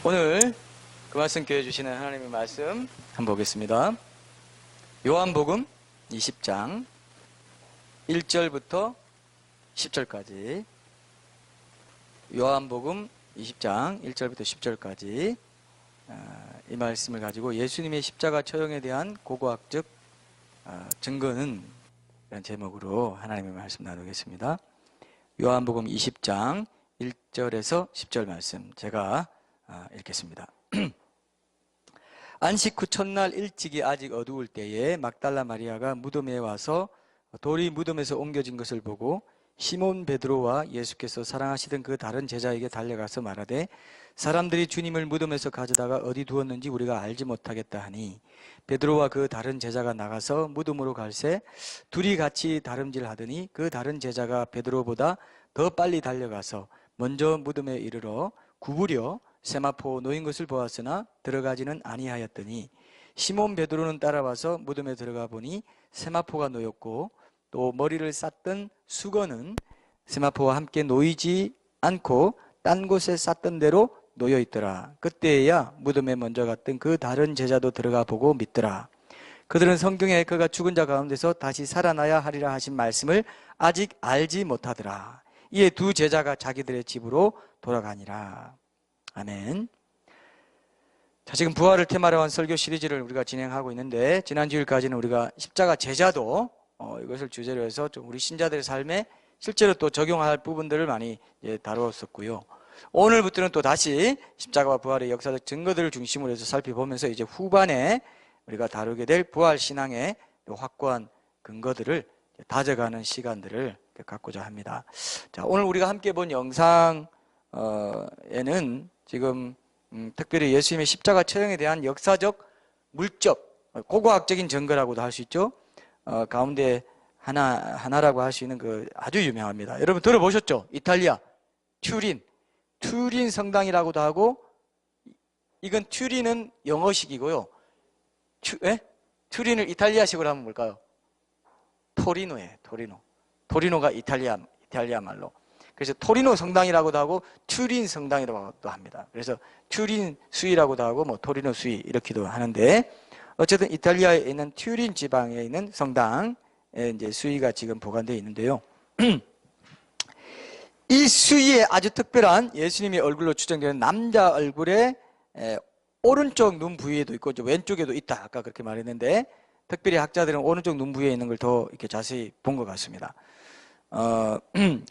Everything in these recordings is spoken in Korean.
오늘 그 말씀 교회 주시는 하나님의 말씀 한번 보겠습니다. 요한복음 20장 1절부터 10절까지, 요한복음 20장 1절부터 10절까지 이 말씀을 가지고 예수님의 십자가 처형에 대한 고고학적 증거는 이런 제목으로 하나님의 말씀 나누겠습니다. 요한복음 20장 1절에서 10절 말씀 제가 읽겠습니다. 안식 후 첫날 일찍이 아직 어두울 때에 막달라 마리아가 무덤에 와서 돌이 무덤에서 옮겨진 것을 보고 시몬 베드로와 예수께서 사랑하시던 그 다른 제자에게 달려가서 말하되 사람들이 주님을 무덤에서 가져다가 어디 두었는지 우리가 알지 못하겠다 하니, 베드로와 그 다른 제자가 나가서 무덤으로 갈새 둘이 같이 다름질하더니 그 다른 제자가 베드로보다 더 빨리 달려가서 먼저 무덤에 이르러 구부려 세마포 놓인 것을 보았으나 들어가지는 아니하였더니, 시몬 베드로는 따라와서 무덤에 들어가 보니 세마포가 놓였고 또 머리를 쌌던 수건은 세마포와 함께 놓이지 않고 딴 곳에 쌌던 대로 놓여 있더라. 그때야 무덤에 먼저 갔던 그 다른 제자도 들어가 보고 믿더라. 그들은 성경에 그가 죽은 자 가운데서 다시 살아나야 하리라 하신 말씀을 아직 알지 못하더라. 이에 두 제자가 자기들의 집으로 돌아가니라. 아멘. 자, 지금 부활을 테마로 한 설교 시리즈를 우리가 진행하고 있는데, 지난 주일까지는 우리가 십자가 제자도 이것을 주제로 해서 좀 우리 신자들의 삶에 실제로 또 적용할 부분들을 많이 다루었었고요. 오늘부터는 또 다시 십자가와 부활의 역사적 증거들을 중심으로 해서 살펴보면서 이제 후반에 우리가 다루게 될 부활 신앙의 확고한 근거들을 다져가는 시간들을 갖고자 합니다. 자, 오늘 우리가 함께 본 영상에는 지금 특별히 예수님의 십자가 처형에 대한 역사적, 물적, 고고학적인 증거라고도 할 수 있죠. 가운데 하나라고 할 수 있는 그 아주 유명합니다. 여러분 들어보셨죠? 이탈리아 튜린 성당이라고도 하고, 이건 튜린은 영어식이고요. 튜린을 이탈리아식으로 하면 뭘까요? 토리노예요. 토리노가 이탈리아 말로. 그래서 토리노 성당이라고도 하고 튜린 성당이라고도 합니다. 그래서 튜린 수위라고도 하고 뭐 토리노 수위 이렇게도 하는데, 어쨌든 이탈리아에 있는 튜린 지방에 있는 성당에 이제 수위가 지금 보관되어 있는데요. 이 수위에 아주 특별한 예수님의 얼굴로 추정되는 남자 얼굴의 오른쪽 눈 부위에도 있고 왼쪽에도 있다. 아까 그렇게 말했는데, 특별히 학자들은 오른쪽 눈 부위에 있는 걸 더 이렇게 자세히 본 것 같습니다.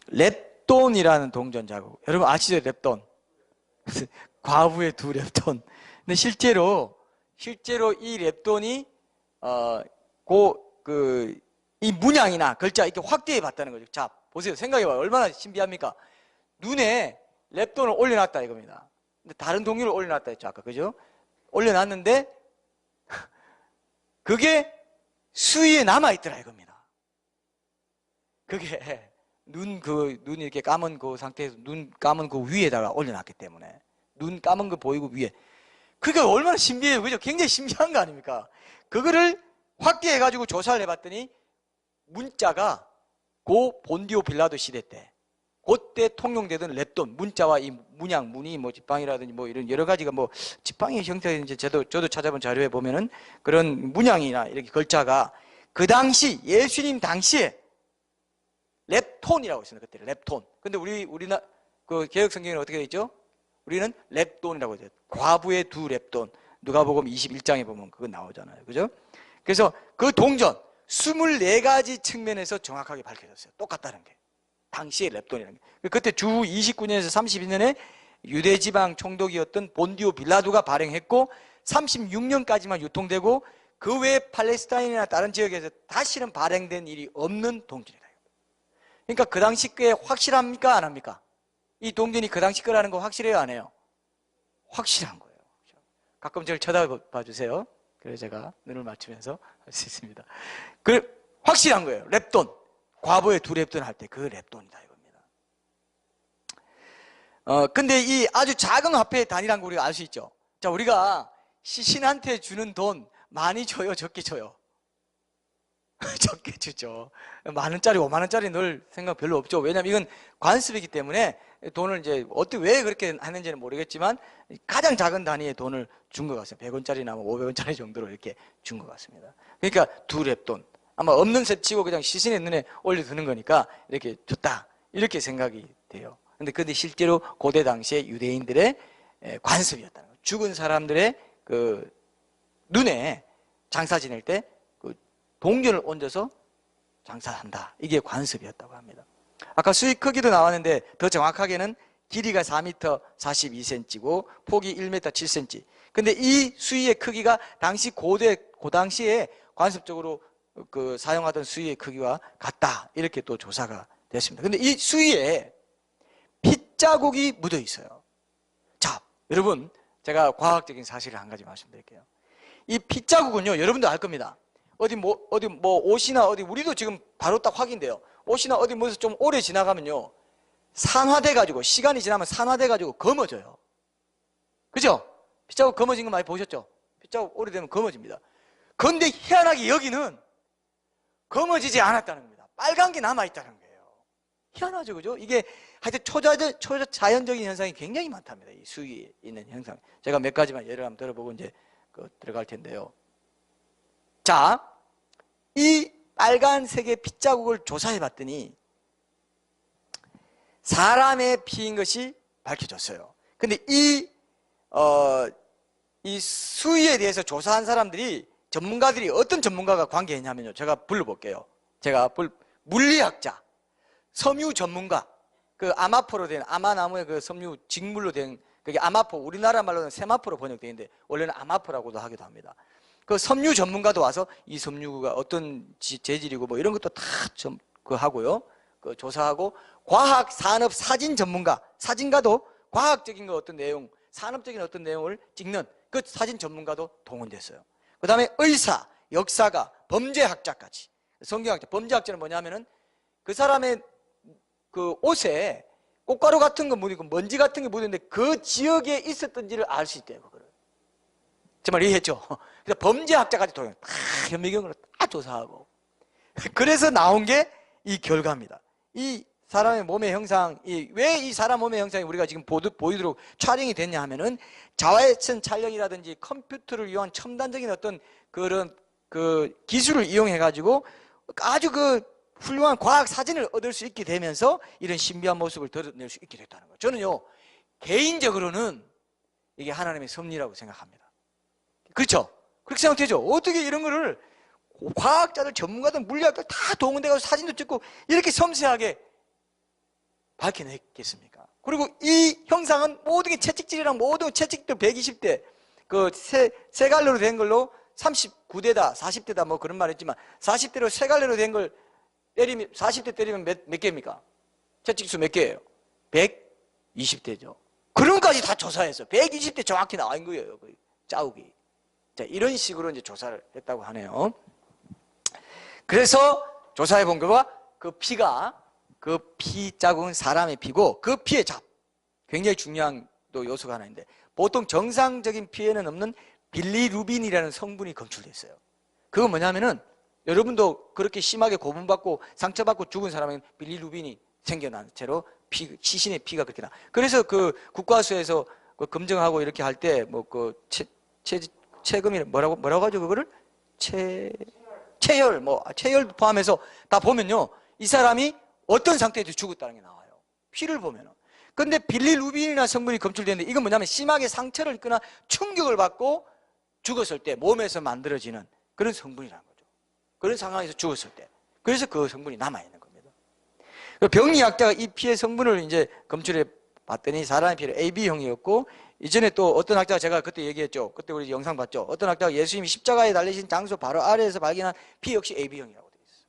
렙돈이라는 동전 자국. 여러분 아시죠? 렙돈. 과부의 두 렙돈. 근데 실제로 이 렙돈이 이 문양이나 글자 이렇게 확대해 봤다는 거죠. 자, 보세요. 생각해봐요. 얼마나 신비합니까? 눈에 렙돈을 올려놨다 이겁니다. 근데 다른 동료를 올려놨다 했죠. 아까 그죠? 올려놨는데 그게 수위에 남아있더라 이겁니다. 그게 눈 이렇게 감은 그 상태에서 눈 감은 그 위에다가 올려놨기 때문에, 눈 감은 거 보이고 위에. 그러니까 얼마나 신비해요. 그죠? 굉장히 신비한 거 아닙니까? 그거를 확대해가지고 조사를 해봤더니 문자가 고 본디오 빌라도 시대 때, 그때 통용되던 렙돈, 문자와 이 문양, 문이 뭐 지팡이라든지 뭐 이런 여러 가지가 뭐 지팡이 형태인지 저도 찾아본 자료에 보면은 그런 문양이나 이렇게 글자가 그 당시, 예수님 당시에 렙톤이라고 있습니다. 그때 렙톤. 근데 우리나 그 개혁 성경에는 어떻게 되어 있죠? 우리는 렙돈이라고 해요. 과부의 두 렙돈. 누가복음 21장에 보면 그거 나오잖아요. 그죠? 그래서 그 동전 24가지 측면에서 정확하게 밝혀졌어요. 똑같다는 게. 당시의 렙돈이라는 게. 그때 주 29년에서 32년에 유대지방 총독이었던 본디오 빌라도가 발행했고 36년까지만 유통되고 그 외에 팔레스타인이나 다른 지역에서 다시는 발행된 일이 없는 동전이다. 그러니까 그 당시 꽤 확실합니까? 안 합니까? 이 동전이 그 당시 거라는 거 확실해요? 안 해요? 확실한 거예요. 가끔 저를 쳐다봐 주세요. 그래서 제가 눈을 맞추면서 할 수 있습니다. 확실한 거예요. 렙돈. 과부의 두 렙돈 할 때 그 렙돈이다 이겁니다. 근데 이 아주 작은 화폐의 단위라는 거 우리가 알 수 있죠. 자, 우리가 시신한테 주는 돈 많이 줘요? 적게 줘요? 적게 주죠. 만 원짜리, 5만 원짜리 넣을 생각 별로 없죠. 왜냐하면 이건 관습이기 때문에 돈을 이제 어떻게 왜 그렇게 하는지는 모르겠지만 가장 작은 단위의 돈을 준 것 같습니다. 100원짜리나 500원짜리 정도로 이렇게 준 것 같습니다. 그러니까 두 랩돈. 아마 없는 셈 치고 그냥 시신의 눈에 올려두는 거니까 이렇게 줬다. 이렇게 생각이 돼요. 근데 실제로 고대 당시에 유대인들의 관습이었다는 거예요. 죽은 사람들의 그 눈에 장사 지낼 때 그 동전을 얹어서 장사한다. 이게 관습이었다고 합니다. 아까 수의 크기도 나왔는데 더 정확하게는 길이가 4m 42cm고 폭이 1m 7cm. 근데 이 수의의 크기가 당시 고 당시에 관습적으로 그 사용하던 수의의 크기와 같다. 이렇게 또 조사가 됐습니다. 근데 이 수의에 핏자국이 묻어 있어요. 자, 여러분, 제가 과학적인 사실을 한 가지 말씀드릴게요. 이 핏자국은요, 여러분도 알 겁니다. 어디 옷이나 우리도 지금 바로 딱 확인돼요. 옷이나 어디 뭐에서 좀 오래 지나가면요, 산화돼가지고, 시간이 지나면 산화돼가지고 검어져요. 그죠? 핏자국 검어진 거 많이 보셨죠? 핏자국 오래되면 검어집니다. 그런데 희한하게 여기는 검어지지 않았다는 겁니다. 빨간 게 남아있다는 거예요. 희한하죠, 그죠? 이게 하여튼 초자연적인 현상이 굉장히 많답니다. 이 수위에 있는 현상. 제가 몇 가지만 예를 한번 들어보고 이제 들어갈 텐데요. 자, 이 빨간색의 핏자국을 조사해 봤더니 사람의 피인 것이 밝혀졌어요. 근데 이 수위에 대해서 조사한 사람들이 전문가들이 어떤 전문가가 관계했냐면요. 제가 불러볼게요. 물리학자, 섬유 전문가, 그 아마포로 된, 아마나무의 그 섬유 직물로 된, 그게 아마포, 우리나라 말로는 세마포로 번역되어 있는데 원래는 아마포라고도 하기도 합니다. 그 섬유 전문가도 와서 이 섬유가 어떤 재질이고 뭐 이런 것도 다 하고요. 그 조사하고, 과학, 산업, 사진 전문가, 사진가도 과학적인 거 어떤 내용, 산업적인 어떤 내용을 찍는 그 사진 전문가도 동원됐어요. 그 다음에 의사, 역사가, 범죄학자까지. 성경학자, 범죄학자는 뭐냐면은 그 사람의 그 옷에 꽃가루 같은 거 묻고 먼지 같은 게 묻었는데 그 지역에 있었던지를 알 수 있대요, 그거를. 정말 이해했죠? 그래서 범죄학자까지 동원, 다 현미경으로 다 조사하고. 그래서 나온 게 이 결과입니다. 이 사람의 몸의 형상, 왜 이 사람 몸의 형상이 우리가 지금 보이도록 촬영이 됐냐 하면은 자외선 촬영이라든지 컴퓨터를 이용한 첨단적인 어떤 그런 그 기술을 이용해가지고 아주 그 훌륭한 과학 사진을 얻을 수 있게 되면서 이런 신비한 모습을 드러낼 수 있게 됐다는 거예요. 저는요, 개인적으로는 이게 하나님의 섭리라고 생각합니다. 그렇죠? 그렇게 생각되죠? 어떻게 이런 거를 과학자들, 전문가들, 물리학자들 다 동원돼가지고 사진도 찍고 이렇게 섬세하게 밝혀냈겠습니까? 그리고 이 형상은 모든 게 채찍질이랑 모든 채찍들 120대 그 세 갈래로 된 걸로 39대다 40대다 뭐 그런 말 했지만 40대로 세 갈래로 된 걸 때리면 40대 때리면 몇 개입니까? 채찍수 몇 개예요? 120대죠. 그런 것까지 다 조사했어. 120대 정확히 나와 있는 거예요. 그 짜우기. 자, 이런 식으로 이제 조사를 했다고 하네요. 그래서 조사해 본 결과 그 피가 그 피 자국은 사람의 피고 그 피의 잡 굉장히 중요한 또 요소가 하나 있는데 보통 정상적인 피에는 없는 빌리루빈이라는 성분이 검출됐어요. 그건 뭐냐면은 여러분도 그렇게 심하게 고문받고 상처받고 죽은 사람은 빌리루빈이 생겨난 채로 시신의 피가 그렇게 나. 그래서 그 국과수에서 그 검증하고 이렇게 할 때 뭐 그 체금이 뭐라고 하죠 그거를 체열 포함해서 다 보면요 이 사람이 어떤 상태에서 죽었다는 게 나와요. 피를 보면은. 근데 빌리루빈이라는 성분이 검출되는데 이건 뭐냐면 심하게 상처를 입거나 충격을 받고 죽었을 때 몸에서 만들어지는 그런 성분이라는 거죠. 그런 상황에서 죽었을 때. 그래서 그 성분이 남아있는 겁니다. 병리학자가 이 피의 성분을 이제 검출해 봤더니 사람의 피를 AB형이었고 이전에 또 어떤 학자가 제가 그때 얘기했죠. 그때 우리 영상 봤죠. 어떤 학자가 예수님이 십자가에 달리신 장소 바로 아래에서 발견한 피 역시 AB형이라고 되어 있어요.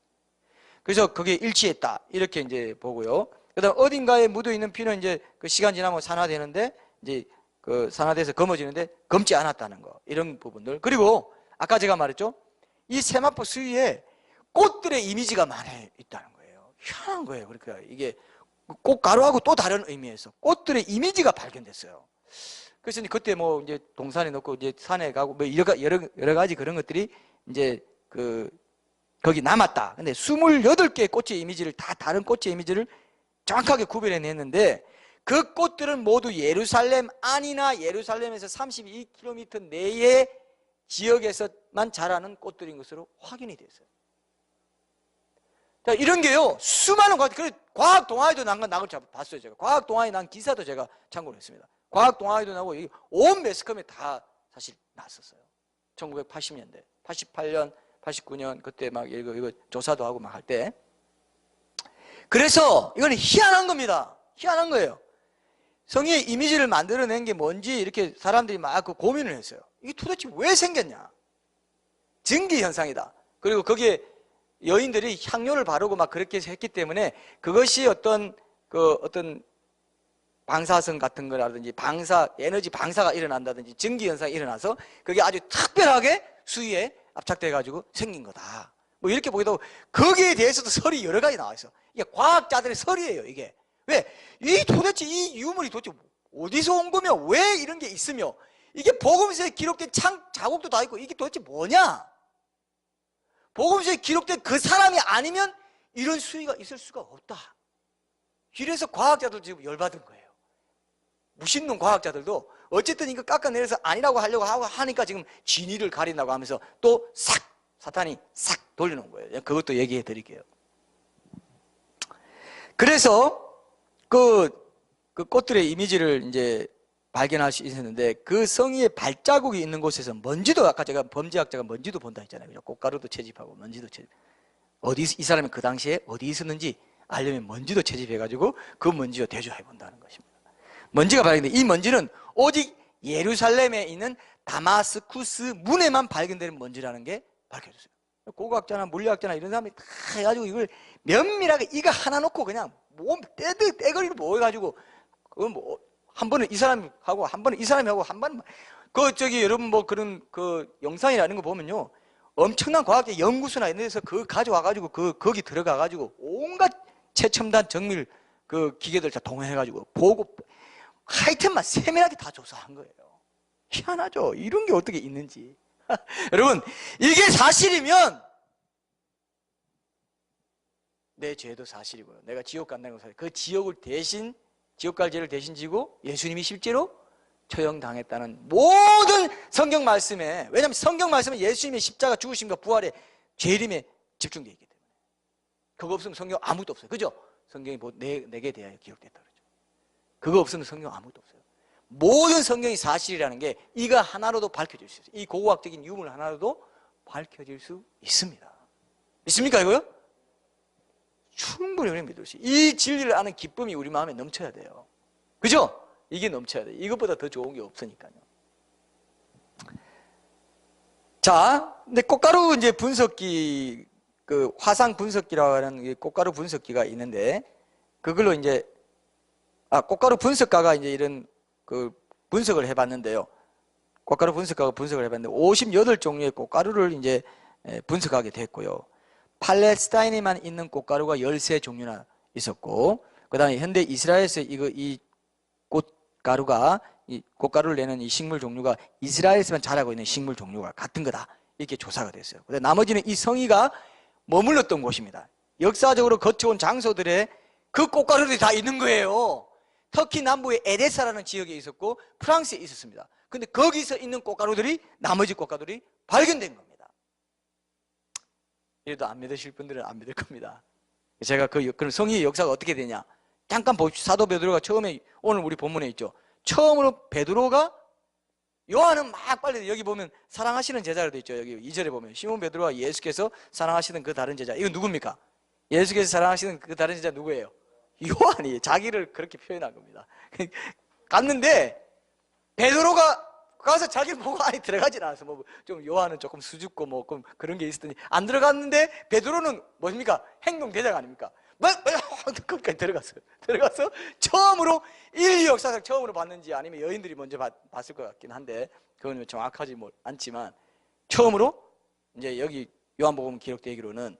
그래서 그게 일치했다. 이렇게 이제 보고요. 그 다음 어딘가에 묻어 있는 피는 이제 그 시간 지나면 산화되는데 이제 그 산화돼서 검어지는데 검지 않았다는 거. 이런 부분들. 그리고 아까 제가 말했죠. 이 세마포 수위에 꽃들의 이미지가 많이 있다는 거예요. 희한한 거예요. 그러니까 이게 꽃가루하고 또 다른 의미에서 꽃들의 이미지가 발견됐어요. 그래서 그때 뭐 이제 동산에 넣고 이제 산에 가고 뭐 여러 가지 그런 것들이 이제 그 거기 남았다. 근데 28개의 꽃의 이미지를 다 다른 꽃의 이미지를 정확하게 구별해냈는데 그 꽃들은 모두 예루살렘 안이나 예루살렘에서 32km 내의 지역에서만 자라는 꽃들인 것으로 확인이 됐어요. 자, 이런 게요, 수많은 과학 동아리도 난 건 봤어요. 제가 과학 동아리 난 기사도 제가 참고를 했습니다. 과학 동아리도 나고 온 매스컴에 다 사실 났었어요. 1980년대, 88년, 89년 그때 막 이거 조사도 하고 막 할 때. 그래서 이거는 희한한 겁니다. 희한한 거예요. 성의의 이미지를 만들어낸 게 뭔지 이렇게 사람들이 막 그 고민을 했어요. 이게 도대체 왜 생겼냐? 증기 현상이다. 그리고 거기에 여인들이 향료를 바르고 막 그렇게 했기 때문에 그것이 어떤 방사성 같은 거라든지 에너지 방사가 일어난다든지 증기 현상이 일어나서 그게 아주 특별하게 수위에 압착돼 가지고 생긴 거다. 뭐 이렇게 보기도 하고, 거기에 대해서도 설이 여러 가지 나와 있어. 이게 과학자들의 설이에요, 이게. 왜? 도대체 이 유물이 도대체 어디서 온 거며, 왜 이런 게 있으며, 이게 복음서에 기록된 자국도 다 있고, 이게 도대체 뭐냐? 복음서에 기록된 그 사람이 아니면 이런 수위가 있을 수가 없다. 이래서 과학자도 지금 열받은 거예요. 무신론 과학자들도 어쨌든 이거 깎아내려서 아니라고 하려고 하니까 지금 진위를 가린다고 하면서 또 사탄이 싹 돌려놓은 거예요. 그것도 얘기해 드릴게요. 그래서 그 꽃들의 이미지를 이제 발견할 수 있었는데, 그 성의의 발자국이 있는 곳에서 먼지도, 아까 제가 범죄학자가 먼지도 본다 했잖아요. 꽃가루도 채집하고 먼지도 채집. 이 사람이 그 당시에 어디 있었는지 알려면 먼지도 채집해가지고 그 먼지を대조해 본다는 것입니다. 먼지가 발견돼. 이 먼지는 오직 예루살렘에 있는 다마스쿠스 문에만 발견되는 먼지라는 게 밝혀졌어요. 고고학자나 물리학자나 이런 사람이 다 해가지고 이걸 면밀하게 이거 하나 놓고 그냥 떼거리로 모여가지고 그건 뭐 한 번은 이 사람이 하고 한 번은 이 사람이 하고 한 번은 여러분 뭐 그런 영상이라는 거 보면요, 엄청난 과학적 연구소나 이런 데서 가져와가지고 거기 들어가가지고 온갖 최첨단 정밀 기계들 다 동원해가지고 보고 하여튼만 세밀하게 다 조사한 거예요. 희한하죠? 이런 게 어떻게 있는지. 여러분, 이게 사실이면 내 죄도 사실이고요. 내가 지옥 간다는 건 사실. 그 지옥 갈 죄를 대신 지고 예수님이 실제로 처형당했다는 모든 성경 말씀에, 왜냐하면 성경 말씀은 예수님의 십자가 죽으심과 부활의 재림에 집중되어 있기 때문에. 그거 없으면 성경 아무것도 없어요. 그죠? 성경이 내게 대하여 기록됐다 그러죠. 그거 없으면 성경 아무것도 없어요. 모든 성경이 사실이라는 게 이거 하나로도 밝혀질 수 있어요. 이 고고학적인 유물 하나로도 밝혀질 수 있습니다. 믿습니까 이거요? 충분히 우리는 믿을 수 있어요. 이 진리를 아는 기쁨이 우리 마음에 넘쳐야 돼요. 그죠? 이게 넘쳐야 돼요. 이것보다 더 좋은 게 없으니까요. 자, 근데 꽃가루 이제 분석기, 화상 분석기라고 하는 꽃가루 분석기가 있는데, 그걸로 이제 꽃가루 분석가가 이제 이런 분석을 해봤는데요. 꽃가루 분석가가 분석을 해봤는데 58종류의 꽃가루를 이제 분석하게 됐고요. 팔레스타인에만 있는 꽃가루가 13종류나 있었고, 그 다음에 현대 이스라엘에서 이 꽃가루를 내는 이 식물 종류가 이스라엘에서만 자라고 있는 식물 종류가 같은 거다. 이렇게 조사가 됐어요. 근데 나머지는 이 성의가 머물렀던 곳입니다. 역사적으로 거쳐온 장소들에 그 꽃가루들이 다 있는 거예요. 터키 남부의 에데사라는 지역에 있었고 프랑스에 있었습니다. 근데 거기서 있는 나머지 꽃가루들이 발견된 겁니다. 이래도 안 믿으실 분들은 안 믿을 겁니다. 제가 그럼 성의의 역사가 어떻게 되냐? 잠깐 봅시다. 사도 베드로가 처음에, 오늘 우리 본문에 있죠. 처음으로 베드로가, 요한은 막 빨리 여기 보면 사랑하시는 제자로 돼 있죠. 여기 2절에 보면 시몬 베드로와 예수께서 사랑하시는 그 다른 제자. 이건 누굽니까? 예수께서 사랑하시는 그 다른 제자 누구예요? 요한이 자기를 그렇게 표현한 겁니다. 갔는데 베드로가 가서 자기를 보고 안에 들어가진 않았어. 좀 요한은 조금 수줍고 그런 게 있었더니 안 들어갔는데 베드로는 뭡니까? 행동 대장 아닙니까? 거기까지 들어가서 처음으로 인류 역사상 처음으로 봤는지 아니면 여인들이 먼저 봤을 것 같긴 한데 그건 정확하지 않지만 처음으로 이제 여기 요한복음 기록되기로는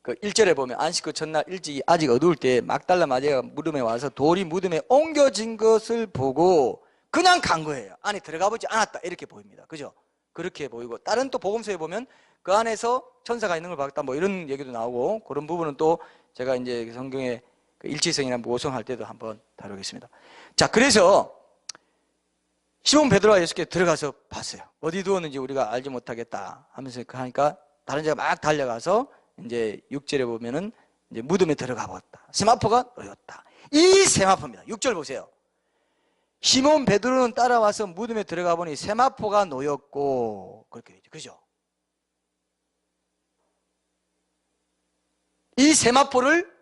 1절에 보면 안식 후 첫날 일찍이 아직 어두울 때 막달라 마리아가 무덤에 와서 돌이 무덤에 옮겨진 것을 보고 그냥 간 거예요. 안에 들어가 보지 않았다 이렇게 보입니다. 그죠? 그렇게 보이고, 다른 또 복음서에 보면 그 안에서 천사가 있는 걸 봤다. 뭐 이런 얘기도 나오고, 그런 부분은 또 제가 이제 성경의 그 일치성이나 모성할 때도 한번 다루겠습니다. 자, 그래서 시몬 베드로와 예수께서 들어가서 봤어요. 어디 두었는지 우리가 알지 못하겠다 하면서 하니까 다른 자가 막 달려가서 이제 6절에 보면은 이제 무덤에 들어가 봤다. 세마포가 놓였다. 이 세마포입니다. 6절 보세요. 시몬 베드로는 따라와서 무덤에 들어가 보니 세마포가 놓였고, 그렇게 되죠. 그죠? 이 세마포를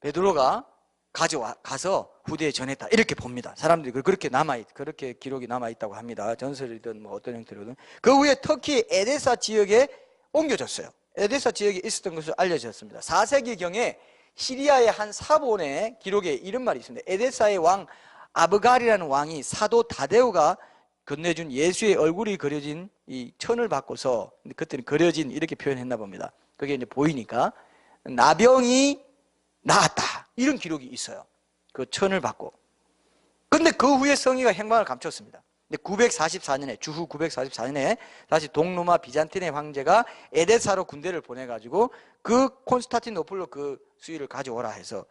베드로가 가서 후대에 전했다. 이렇게 봅니다. 사람들이 그렇게 기록이 남아있다고 합니다. 전설이든 뭐 어떤 형태로든. 그 후에 터키 에데사 지역에 옮겨졌어요. 에데사 지역에 있었던 것으로 알려졌습니다. 4세기경에 시리아의 한 사본의 기록에 이런 말이 있습니다. 에데사의 왕 아브갈이라는 왕이 사도 다데오가 건네준 예수의 얼굴이 그려진 이 천을 받고서, 그때는 그려진 이렇게 표현했나 봅니다. 그게 이제 보이니까 나병이 나았다, 이런 기록이 있어요. 그 천을 받고. 근데 그 후에 성의가 행방을 감췄습니다. 근데 944년에, 주후 944년에 다시 동로마 비잔틴의 황제가 에데사로 군대를 보내가지고 그 콘스탄티노플로 그 수위를 가져오라 해서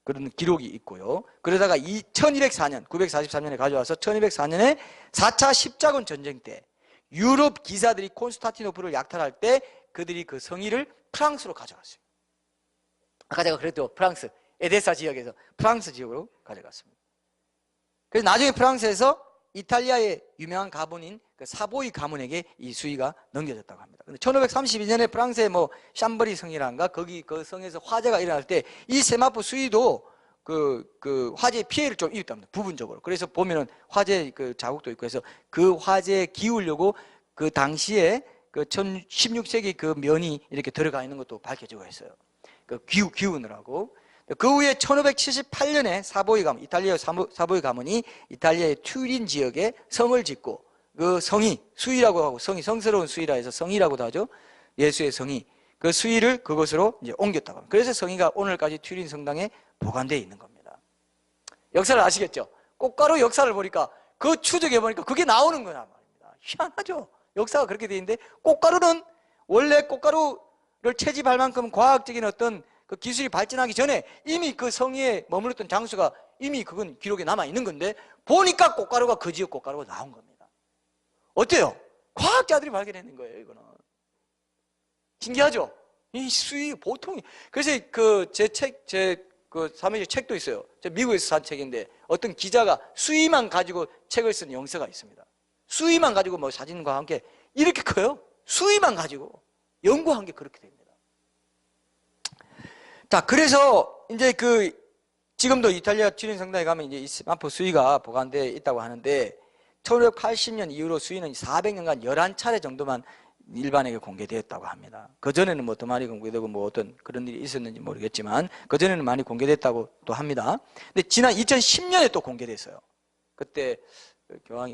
그런 기록이 있고요. 그러다가 1204년, 943년에 가져와서 1204년에 4차 십자군 전쟁 때 유럽 기사들이 콘스탄티노플을 약탈할 때 그들이 그 성의를 프랑스로 가져갔어요. 아까 제가 그랬죠. 프랑스, 에데사 지역에서 프랑스 지역으로 가져갔습니다. 그래서 나중에 프랑스에서 이탈리아의 유명한 가문인 그 사보이 가문에게 이 수위가 넘겨졌다고 합니다. 근데 1532년에 프랑스의 뭐 샴버리 성이란가, 거기 그 성에서 화재가 일어날 때 이 세마포 수위도 그 화재의 피해를 좀 입었답니다. 부분적으로. 그래서 보면은 화재 그 자국도 있고 해서 그 화재에 기우려고 그 당시에 그 16세기 그 면이 이렇게 들어가 있는 것도 밝혀지고 했어요. 그 기우느라고. 그 후에 1578년에 사보이 가문, 이탈리아 사보이 가문이 이탈리아의 튜린 지역에 성을 짓고, 그 성이 수위라고 하고, 성이 성스러운 수위라 해서 성이라고도 하죠. 예수의 성이. 그 수위를 그곳으로 이제 옮겼다고 합니다. 그래서 성이가 오늘까지 튜린 성당에 보관되어 있는 겁니다. 역사를 아시겠죠? 꽃가루 역사를 보니까, 그 추적해 보니까 그게 나오는 거란 말입니다. 희한하죠? 역사가 그렇게 되어 있는데, 꽃가루는 원래 꽃가루를 채집할 만큼 과학적인 어떤 그 기술이 발전하기 전에 이미 그 성의에 머물렀던 장수가 이미 그건 기록에 남아있는 건데, 보니까 꽃가루가 그 지역 꽃가루가 나온 겁니다. 어때요? 과학자들이 발견했는 거예요, 이거는. 신기하죠? 이 수위 보통이. 그래서 그 그 사무실 책도 있어요. 저 미국에서 산 책인데 어떤 기자가 수위만 가지고 책을 쓴 영서가 있습니다. 수위만 가지고 뭐 사진과 함께 이렇게 커요. 수위만 가지고 연구한 게 그렇게 됩니다. 자, 그래서 이제 지금도 이탈리아 튜린 성당에 가면 이제 이 세마포 수위가 보관되어 있다고 하는데, 1580년 이후로 수위는 400년간 11차례 정도만 일반에게 공개되었다고 합니다. 그전에는 뭐 더 많이 공개되고 뭐 어떤 그런 일이 있었는지 모르겠지만, 그전에는 많이 공개됐다고 또 합니다. 근데 지난 2010년에 또 공개됐어요. 그때 교황이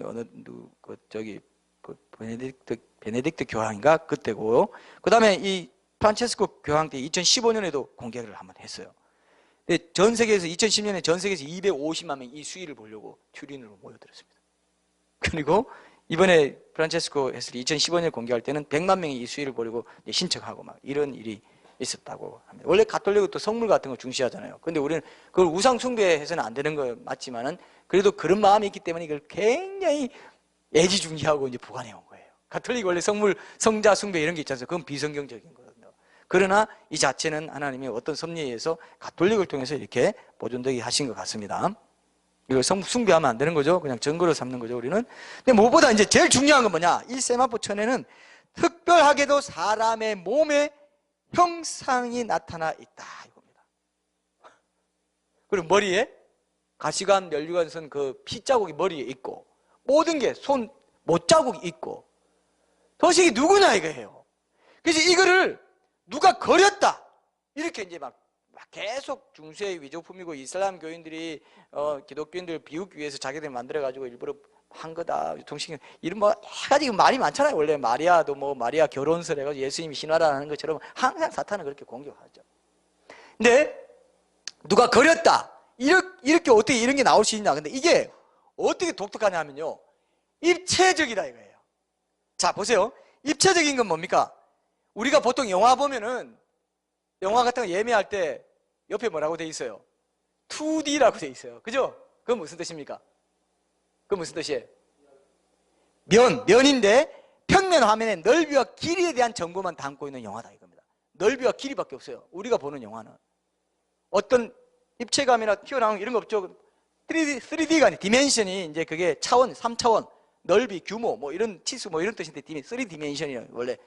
베네딕트 교황인가? 그때고, 그 다음에 이 프란체스코 교황 때 2015년에도 공개를 한번 했어요. 근데 전 세계에서 2010년에 전 세계에서 250만 명이 이 수위를 보려고 튜린으로 모여들었습니다. 그리고 이번에 프란체스코 했을 때 2015년에 공개할 때는 100만 명이 이 수위를 보려고 신청하고 막 이런 일이 있었다고 합니다. 원래 가톨릭은 또 성물 같은 거 중시하잖아요. 근데 우리는 그걸 우상 숭배해서는 안 되는 거 맞지만은, 그래도 그런 마음이 있기 때문에 이걸 굉장히 애지중지하고 이제 보관해 온 거예요. 가톨릭 원래 성자 숭배 이런 게 있잖아요. 그건 비성경적인 거거든요. 그러나 이 자체는 하나님의 어떤 섭리에 의해서 가톨릭을 통해서 이렇게 보존되게 하신 것 같습니다. 이걸 숭배하면 안 되는 거죠. 그냥 증거로 삼는 거죠, 우리는. 근데 무엇보다 이제 제일 중요한 건 뭐냐? 이 세마포 천에는 특별하게도 사람의 몸에 형상이 나타나 있다, 이겁니다. 그리고 머리에 가시관, 면류관 선 그 피자국이 머리에 있고, 모든 게 손 못자국이 있고, 도식이 누구냐 이거예요. 그래서 이거를 누가 거렸다, 이렇게 이제 막 계속 중세의 위조품이고, 이슬람 교인들이 기독교인들 비웃기 위해서 자기들 만들어가지고 일부러 한 거다, 동식 이런 뭐 해가지고 말이 많잖아요. 원래 마리아도 뭐 마리아 결혼설 해가지고 예수님이 신화라는 것처럼 항상 사탄은 그렇게 공격하죠. 근데 누가 거렸다, 이렇게 어떻게 이런 게 나올 수 있냐? 근데 이게 어떻게 독특하냐면요, 입체적이다 이거예요. 자, 보세요. 입체적인 건 뭡니까? 우리가 보통 영화 보면은 영화 같은 거 예매할 때 옆에 뭐라고 돼 있어요? 2D라고 돼 있어요. 그죠? 그건 무슨 뜻입니까? 그건 무슨 뜻이에요? 면인데 평면 화면에 넓이와 길이에 대한 정보만 담고 있는 영화다 이겁니다. 넓이와 길이밖에 없어요. 우리가 보는 영화는 어떤 입체감이나 튀어나온 이런 거 없죠. 3D가 아니 디멘션이 이제 그게 차원, 3차원, 넓이, 규모 뭐 이런 치수 뭐 이런 뜻인데 3디멘션이에요. 원래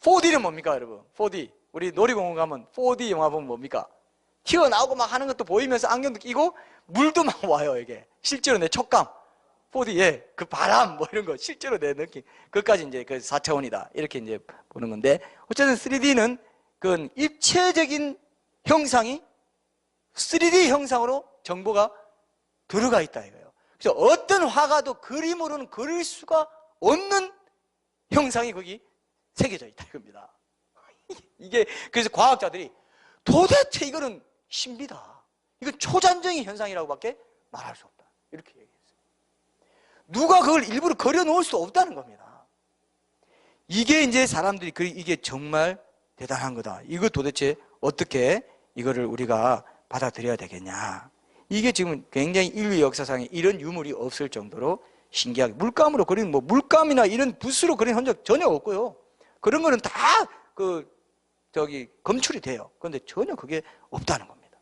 4D는 뭡니까 여러분? 4D 우리 놀이공원 가면 4D 영화 보면 뭡니까? 튀어나오고 막 하는 것도 보이면서 안경도 끼고 물도 막 와요. 이게 실제로 내 촉감 4D에 그 바람 뭐 이런 거 실제로 내 느낌 그것까지 이제 그 4차원이다 이렇게 이제 보는 건데 어쨌든 3D는 그건 입체적인 형상이 3D 형상으로 정보가 들어가 있다 이거예요. 그래서 어떤 화가도 그림으로는 그릴 수가 없는 형상이 거기 새겨져 있다 이겁니다. 이게 그래서 과학자들이 도대체 이거는 신비다. 이건 초자연적인 현상이라고밖에 말할 수 없다. 이렇게 얘기했어요. 누가 그걸 일부러 그려놓을 수 없다는 겁니다. 이게 이제 사람들이 이게 정말 대단한 거다. 이거 도대체 어떻게 이거를 우리가 받아들여야 되겠냐. 이게 지금 굉장히 인류 역사상에 이런 유물이 없을 정도로 신기하게 물감으로 그린 뭐 물감이나 이런 붓으로 그린 흔적 전혀 없고요. 그런 거는 다 검출이 돼요. 그런데 전혀 그게 없다는 겁니다.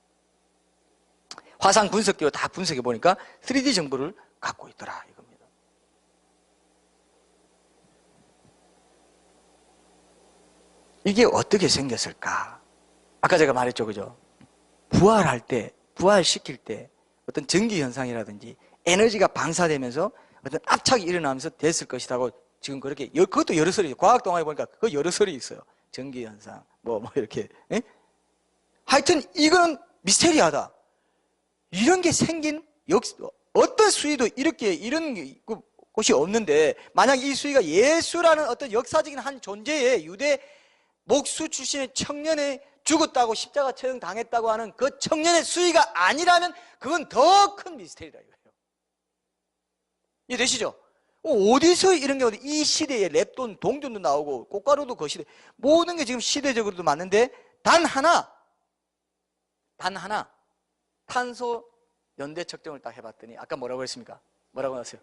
화상 분석기로 다 분석해 보니까 3D 정보를 갖고 있더라 이겁니다. 이게 어떻게 생겼을까? 아까 제가 말했죠, 그죠? 부활할 때, 부활시킬 때 어떤 전기 현상이라든지 에너지가 방사되면서 어떤 압착이 일어나면서 됐을 것이라고 지금 그렇게 그것도 여러 설이 과학 동화에 보니까 그 여러 설이 있어요. 전기 현상 뭐 이렇게 에? 하여튼 이거는 미스테리하다. 이런 게 생긴 어떤 수위도 이렇게 이런 곳이 없는데 만약 이 수위가 예수라는 어떤 역사적인 한 존재의 유대 목수 출신의 청년의 죽었다고 십자가 처형 당했다고 하는 그 청년의 수위가 아니라면 그건 더 큰 미스테리다 이거예요. 이해되시죠? 어디서 이런 게 이 시대에 랩돈, 동전도 나오고 꽃가루도 그 시대 모든 게 지금 시대적으로도 맞는데 단 하나 탄소 연대 측정을 딱 해봤더니 아까 뭐라고 했습니까? 뭐라고 나왔어요?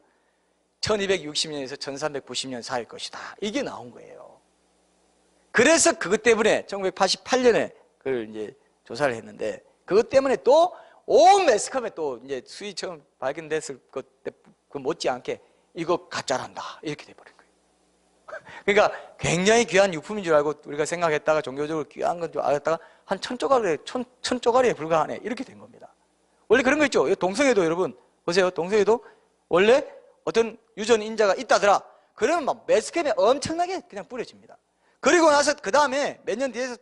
1260년에서 1390년 사이일 것이다. 이게 나온 거예요. 그래서 그것 때문에 1988년에 그걸 이제 조사를 했는데 그것 때문에 또 온 매스컴에 또 이제 수위 처음 발견됐을 것 그 못지않게 이거 가짜란다 이렇게 돼버린 거예요. 그러니까 굉장히 귀한 유품인 줄 알고 우리가 생각했다가 종교적으로 귀한 건 줄 알았다가 한 천조가리에 불과하네 이렇게 된 겁니다. 원래 그런 거 있죠. 동성애도 여러분 보세요. 동성애도 원래 어떤 유전인자가 있다더라. 그러면 막 매스컴에 엄청나게 그냥 뿌려집니다. 그리고 나서 그 다음에 몇 년 뒤에서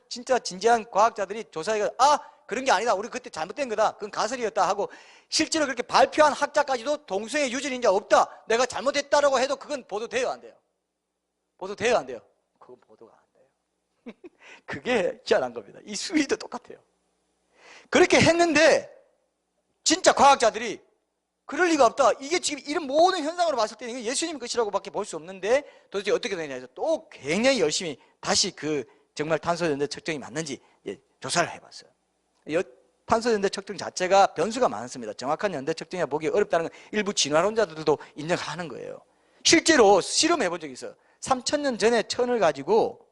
진짜 진지한 과학자들이 조사해가 그런 게 아니다. 우리 그때 잘못된 거다. 그건 가설이었다 하고 실제로 그렇게 발표한 학자까지도 동성애 유전인자 없다. 내가 잘못했다라고 해도 그건 보도돼요, 안 돼요? 보도돼요, 안 돼요? 그건 보도가 안 돼요. 그게 희한한 겁니다. 이 수위도 똑같아요. 그렇게 했는데 진짜 과학자들이 그럴 리가 없다. 이게 지금 이런 모든 현상으로 봤을 때는 이거 예수님 것이라고밖에 볼 수 없는데 도대체 어떻게 되냐 해서 또 굉장히 열심히 다시 그 정말 탄소연대 측정이 맞는지 조사를 해봤어요. 탄소연대 측정 자체가 변수가 많습니다. 정확한 연대 측정이 보기 어렵다는 건 일부 진화론자들도 인정하는 거예요. 실제로 실험해 본 적이 있어요. 3000년 전에 천을 가지고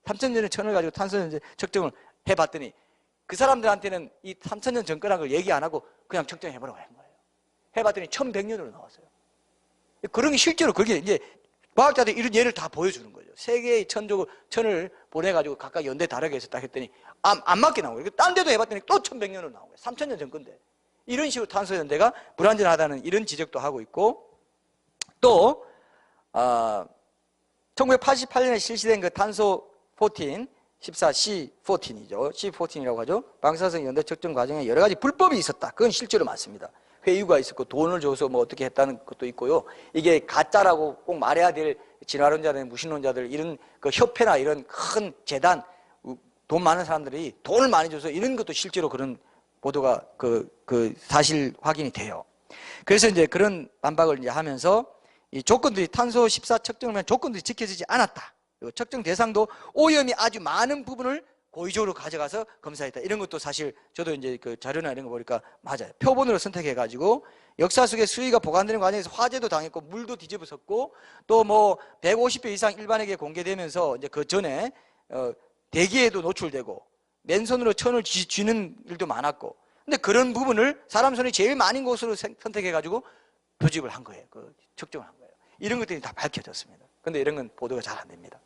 탄소연대 측정을 해봤더니 그 사람들한테는 이 3000년 전 거라는 걸 얘기 안 하고 그냥 측정해보라고 한 거예요. 해봤더니 1100년으로 나왔어요. 그런 게 실제로 그게 이제 과학자들이 이런 예를 다 보여주는 거죠. 세 개의 천을 보내가지고 각각 연대 다르게 해서 딱 했더니 안 맞게 나온 거예요. 딴 데도 해봤더니 또 1100년으로 나온 거예요. 3000년 전 건데. 이런 식으로 탄소연대가 불완전하다는 이런 지적도 하고 있고 또 1988년에 실시된 그 탄소 14, 14C14이죠. C14이라고 하죠. 방사성 연대 측정 과정에 여러 가지 불법이 있었다. 그건 실제로 맞습니다. 회유가 있었고 돈을 줘서 뭐 어떻게 했다는 것도 있고요. 이게 가짜라고 꼭 말해야 될 진화론자들, 무신론자들 이런 그 협회나 이런 큰 재단 돈 많은 사람들이 돈을 많이 줘서 이런 것도 실제로 그런 보도가 그 사실 확인이 돼요. 그래서 이제 그런 반박을 이제 하면서 이 조건들이 탄소 14 측정하면 조건들이 지켜지지 않았다. 그리고 측정 대상도 오염이 아주 많은 부분을 고의적으로 가져가서 검사했다. 이런 것도 사실 저도 이제 그 자료나 이런 거 보니까 맞아요. 표본으로 선택해가지고 역사 속에 수위가 보관되는 과정에서 화재도 당했고 물도 뒤집어졌고 또 뭐 150배 이상 일반에게 공개되면서 이제 그 전에 대기에도 노출되고 맨손으로 천을 쥐는 일도 많았고, 근데 그런 부분을 사람 손이 제일 많은 곳으로 선택해가지고 표집을 한 거예요. 그 측정을 한 거예요. 이런 것들이 다 밝혀졌습니다. 근데 이런 건 보도가 잘 안 됩니다.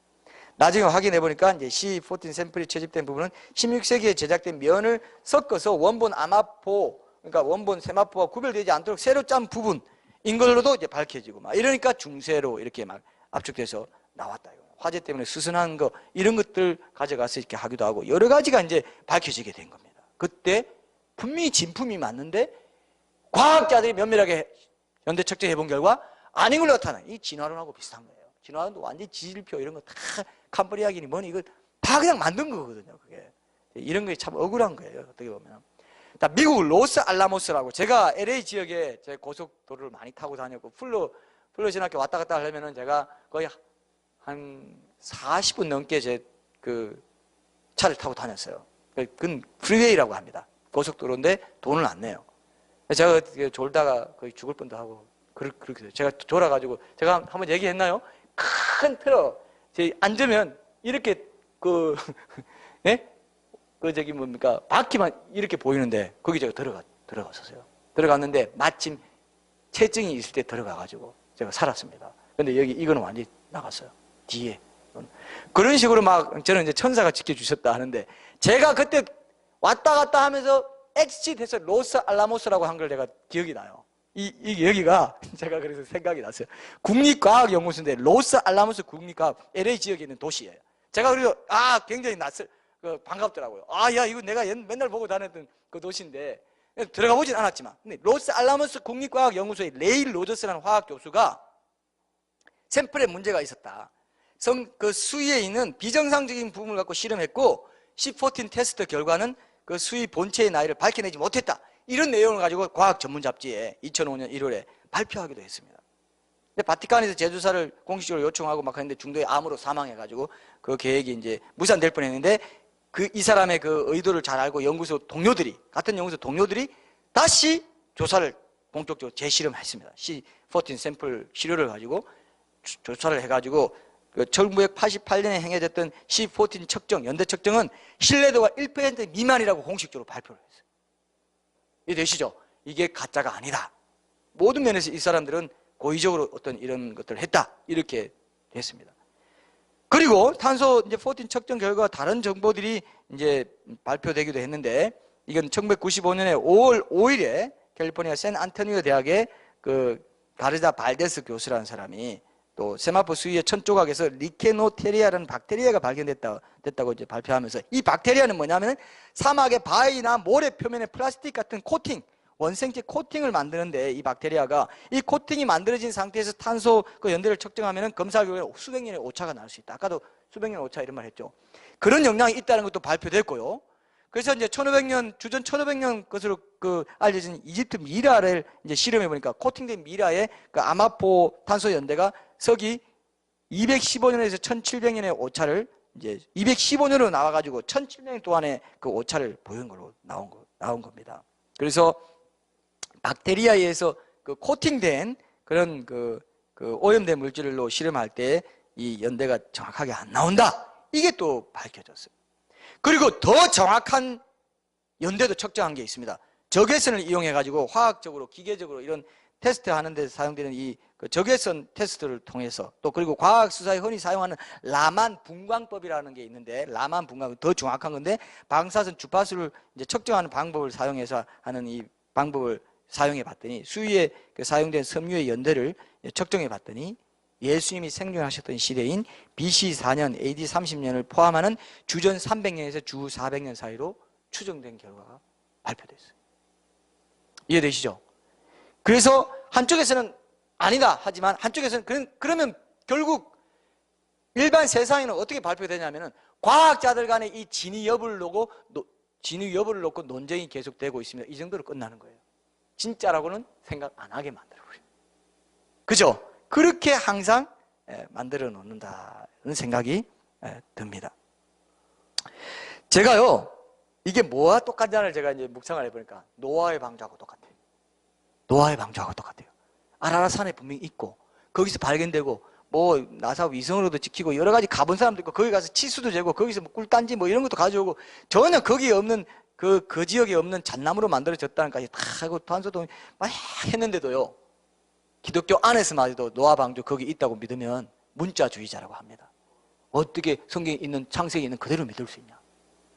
나중에 확인해 보니까 이제 C14 샘플이 채집된 부분은 16세기에 제작된 면을 섞어서 원본 아마포, 그러니까 원본 세마포와 구별되지 않도록 새로 짠 부분인 걸로도 이제 밝혀지고 막 이러니까 중세로 이렇게 막 압축돼서 나왔다. 화재 때문에 스슨한 거 이런 것들 가져가서 이렇게 하기도 하고 여러 가지가 이제 밝혀지게 된 겁니다. 그때 분명히 진품이 맞는데 과학자들이 면밀하게 현대 측정해 본 결과 아닌 걸로 나타나요. 이 진화론하고 비슷한 거예요. 진화론도 완전히 지질표 이런 거 다 캄브리아기니 뭐니 이거 다 그냥 만든 거거든요. 그게 이런 게 참 억울한 거예요. 어떻게 보면. 미국 로스알라모스라고, 제가 LA 지역에 제 고속도로를 많이 타고 다녔고 플러 지나게 왔다 갔다 하려면은 제가 거의 한 40분 넘게 제 그 차를 타고 다녔어요. 그건 프리웨이라고 합니다. 고속도로인데 돈을 안 내요. 제가 졸다가 거의 죽을 뻔도 하고 그렇게 돼요. 제가 졸아가지고 제가 한번 얘기했나요? 큰 트럭 앉으면 이렇게 예? 저기 뭡니까 바퀴만 이렇게 보이는데 거기 제가 들어갔었어요. 들어갔는데 마침 체증이 있을 때 들어가가지고 제가 살았습니다. 근데 여기 이거는 완전히 나갔어요. 뒤에 그런 식으로 막 저는 이제 천사가 지켜주셨다 하는데, 제가 그때 왔다 갔다 하면서 엑시트에서 로스알라모스라고 한 걸 내가 기억이 나요. 여기가 제가 그래서 생각이 났어요. 국립과학연구소인데 로스알라모스 국립과학 LA 지역에 있는 도시예요. 제가 그래서 굉장히 반갑더라고요. 야 이거 내가 맨날 보고 다녔던 그 도시인데 들어가 보진 않았지만, 근데 로스알라모스 국립과학연구소의 레일 로저스라는 화학 교수가 샘플에 문제가 있었다. 그 수위에 있는 비정상적인 부분을 갖고 실험했고 C14 테스트 결과는 그 수위 본체의 나이를 밝혀내지 못했다. 이런 내용을 가지고 과학 전문 잡지에 2005년 1월에 발표하기도 했습니다. 근데 바티칸에서 재조사를 공식적으로 요청하고 막 했는데 중도에 암으로 사망해가지고 그 계획이 이제 무산될 뻔했는데 이 사람의 그 의도를 잘 알고 같은 연구소 동료들이 다시 조사를 본격적으로 재실험했습니다. C14 샘플 시료를 가지고 조사를 해가지고 1988년에 행해졌던 C14 측정, 연대 측정은 신뢰도가 1% 미만이라고 공식적으로 발표를 했어요. 이해되시죠? 이게 가짜가 아니다. 모든 면에서 이 사람들은 고의적으로 어떤 이런 것들을 했다. 이렇게 됐습니다. 그리고 탄소 이제 14 측정 결과 다른 정보들이 이제 발표되기도 했는데, 이건 1995년에 5월 5일에 캘리포니아 샌안토니오 대학의 그 가르자 발데스 교수라는 사람이 또 세마포 수위의 천 조각에서 리케노테리아라는 박테리아가 발견됐다고 이제 발표하면서, 이 박테리아는 뭐냐면 사막의 바위나 모래 표면에 플라스틱 같은 코팅, 원생체 코팅을 만드는데, 이 박테리아가 이 코팅이 만들어진 상태에서 탄소 그 연대를 측정하면 검사 결과에 수백 년의 오차가 날 수 있다. 아까도 수백 년의 오차 이런 말 했죠. 그런 영향이 있다는 것도 발표됐고요. 그래서 이제 주전 1500년 것으로 알려진 이집트 미라를 이제 실험해 보니까 코팅된 미라의 그 아마포 탄소 연대가 서기 215년에서 1700년의 오차를 이제 215년으로 나와가지고 1700년 동안의 그 오차를 보인 걸로 나온 겁니다. 그래서 박테리아에 의해서 그 코팅된 그런 그 오염된 물질로 실험할 때 이 연대가 정확하게 안 나온다. 이게 또 밝혀졌어요. 그리고 더 정확한 연대도 측정한 게 있습니다. 적외선을 이용해가지고 화학적으로, 기계적으로 이런 테스트 하는 데 사용되는 이 적외선 테스트를 통해서, 또 그리고 과학수사에 흔히 사용하는 라만 분광법이라는 게 있는데, 라만 분광 더 정확한 건데, 방사선 주파수를 이제 측정하는 방법을 사용해서 하는 이 방법을 사용해 봤더니 수위에 사용된 섬유의 연대를 측정해 봤더니 예수님이 생존하셨던 시대인 BC 4년, AD 30년을 포함하는 주전 300년에서 주 400년 사이로 추정된 결과가 발표됐어요. 이해되시죠? 그래서 한쪽에서는 아니다 하지만 한쪽에서는 그러면 결국 일반 세상에는 어떻게 발표되냐면은 과학자들 간의 이 진위 여부를 놓고 논쟁이 계속되고 있습니다. 이 정도로 끝나는 거예요. 진짜라고는 생각 안 하게 만들어버려요. 그죠? 그렇게 항상 만들어 놓는다는 생각이 듭니다. 제가요, 이게 뭐와 똑같냐를 제가 이제 묵상을 해보니까 노아의 방주하고 똑같아요. 노아의 방주하고 똑같아요. 아라라산에 분명히 있고 거기서 발견되고 뭐 나사 위성으로도 찍히고 여러 가지 가본 사람도 있고 거기 가서 치수도 재고 거기서 뭐 꿀단지 뭐 이런 것도 가져오고 전혀 거기에 없는 그 지역에 없는 잣나무로 만들어졌다는 까지 다 하고 탄소도 막 했는데도요, 기독교 안에서마저도 노아 방주 거기 있다고 믿으면 문자주의자라고 합니다. 어떻게 성경에 있는 창세기에 있는 그대로 믿을 수 있냐?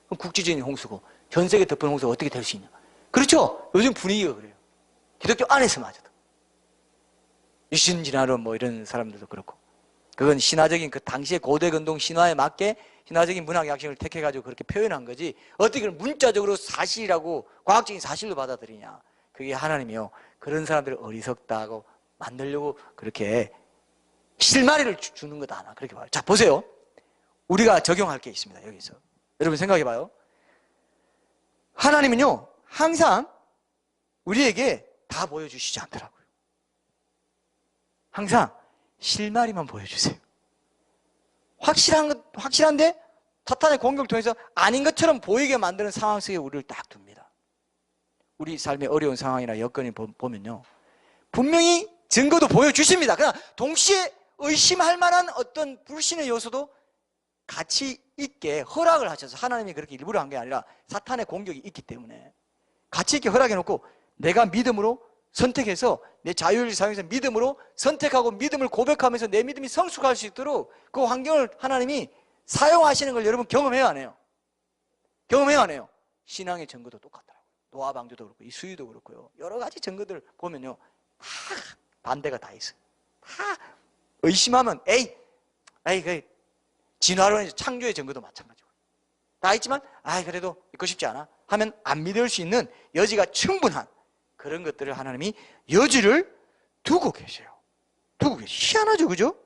그럼 국지적인 홍수고 전 세계 덮은 홍수가 어떻게 될 수 있냐? 그렇죠? 요즘 분위기가 그래요. 기독교 안에서마저도 유신진화론 뭐 이런 사람들도 그렇고, 그건 신화적인 그 당시의 고대 근동 신화에 맞게 신화적인 문학 양식을 택해가지고 그렇게 표현한 거지, 어떻게 그걸 문자적으로 사실이라고 과학적인 사실로 받아들이냐? 그게 하나님이요, 그런 사람들을 어리석다고 만들려고 그렇게 실마리를 주는 것 하나, 그렇게 봐요. 자, 보세요. 우리가 적용할 게 있습니다. 여기서 여러분 생각해 봐요. 하나님은요 항상 우리에게 다 보여주시지 않더라고요. 항상 실마리만 보여주세요. 확실한데 사탄의 공격을 통해서 아닌 것처럼 보이게 만드는 상황 속에 우리를 딱 둡니다. 우리 삶의 어려운 상황이나 여건을 보면요, 분명히 증거도 보여주십니다. 그러나 동시에 의심할 만한 어떤 불신의 요소도 같이 있게 허락을 하셔서, 하나님이 그렇게 일부러 한 게 아니라 사탄의 공격이 있기 때문에 같이 있게 허락해 놓고 내가 믿음으로 선택해서 내 자유를 사용해서 믿음으로 선택하고 믿음을 고백하면서 내 믿음이 성숙할 수 있도록 그 환경을 하나님이 사용하시는 걸 여러분 경험해요, 안 해요? 경험해요, 안 해요? 신앙의 증거도 똑같더라고요. 노아 방주도 그렇고 이 수위도 그렇고요, 여러 가지 증거들 보면요 다 반대가 다 있어요. 다 의심하면 에이 그 진화론에서 창조의 증거도 마찬가지고 다 있지만 그래도 믿고 싶지 않아 하면 안 믿을 수 있는 여지가 충분한 그런 것들을 하나님이 여지를 두고 계세요. 두고 계세요. 희한하죠, 그죠?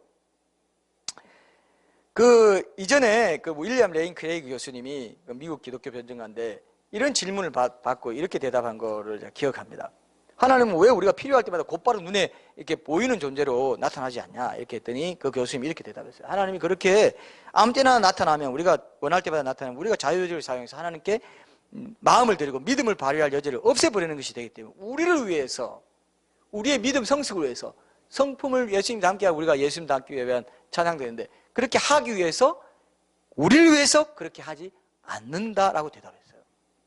이전에 윌리엄 레인 크레이그 교수님이 미국 기독교 변증가인데 이런 질문을 받고 이렇게 대답한 거를 제가 기억합니다. 하나님은 왜 우리가 필요할 때마다 곧바로 눈에 이렇게 보이는 존재로 나타나지 않냐? 이렇게 했더니 그 교수님이 이렇게 대답했어요. 하나님이 그렇게 아무 때나 나타나면, 우리가 원할 때마다 나타나면 우리가 자유의지를 사용해서 하나님께 마음을 드리고 믿음을 발휘할 여지를 없애버리는 것이 되기 때문에 우리를 위해서, 우리의 믿음 성숙을 위해서 성품을 예수님 닮게 하고 우리가 예수님 닮기 위한 찬양도 있는데 그렇게 하기 위해서 우리를 위해서 그렇게 하지 않는다라고 대답했어요.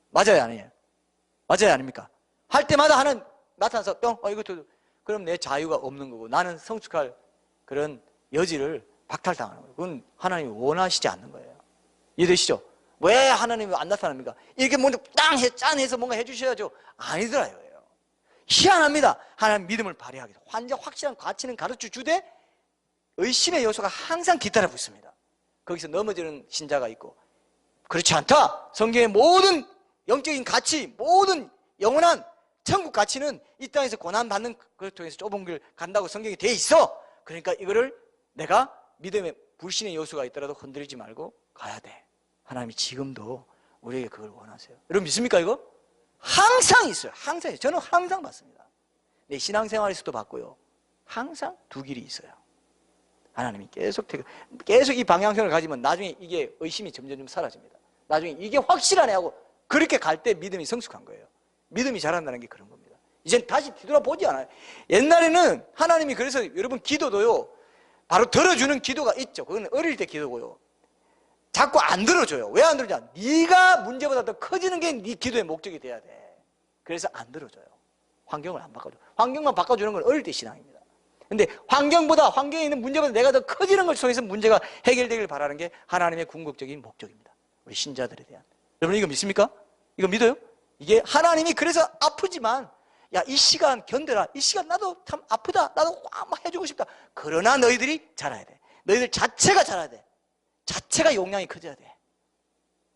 맞아요, 아니에요? 맞아요, 아닙니까? 할 때마다 하는 나타나서 이것도 그럼 내 자유가 없는 거고 나는 성숙할 그런 여지를 박탈당하는 거예요. 그건 하나님이 원하시지 않는 거예요. 이해되시죠? 왜 하나님이 안 나타납니까? 이렇게 뭔가 짠해서 뭔가 해주셔야죠. 아니더라요. 희한합니다. 하나님 믿음을 발휘하기 위해서 완전 확실한 가치는 가르쳐 주되 의심의 요소가 항상 뒤따르고 있습니다. 거기서 넘어지는 신자가 있고, 그렇지 않다. 성경의 모든 영적인 가치, 모든 영원한 천국 가치는 이 땅에서 고난받는 걸 통해서 좁은 길 간다고 성경이 돼 있어. 그러니까 이거를 내가 믿음의 불신의 요소가 있더라도 흔들리지 말고 가야 돼. 하나님이 지금도 우리에게 그걸 원하세요. 여러분 믿습니까 이거? 항상 있어요. 항상 있어요. 저는 항상 받습니다. 내 신앙생활에서도 받고요. 항상 두 길이 있어요. 하나님이 계속 이 방향성을 가지면 나중에 이게 의심이 점점 사라집니다. 나중에 이게 확실하네 하고 그렇게 갈 때 믿음이 성숙한 거예요. 믿음이 자란다는 게 그런 겁니다. 이젠 다시 뒤돌아보지 않아요. 옛날에는 하나님이 그래서 여러분 기도도요, 바로 들어주는 기도가 있죠. 그건 어릴 때 기도고요. 자꾸 안 들어줘요. 왜 안 들어주냐? 네가 문제보다 더 커지는 게 네 기도의 목적이 돼야 돼. 그래서 안 들어줘요. 환경을 안 바꿔줘. 환경만 바꿔주는 건 어릴 때 신앙입니다. 근데 환경에 있는 문제보다 내가 더 커지는 걸 통해서 문제가 해결되길 바라는 게 하나님의 궁극적인 목적입니다. 우리 신자들에 대한. 여러분 이거 믿습니까? 이거 믿어요? 이게 하나님이 그래서 아프지만 야, 이 시간 견뎌라. 이 시간 나도 참 아프다. 나도 막 해주고 싶다. 그러나 너희들이 자라야 돼. 너희들 자체가 자라야 돼. 자체가 용량이 커져야 돼.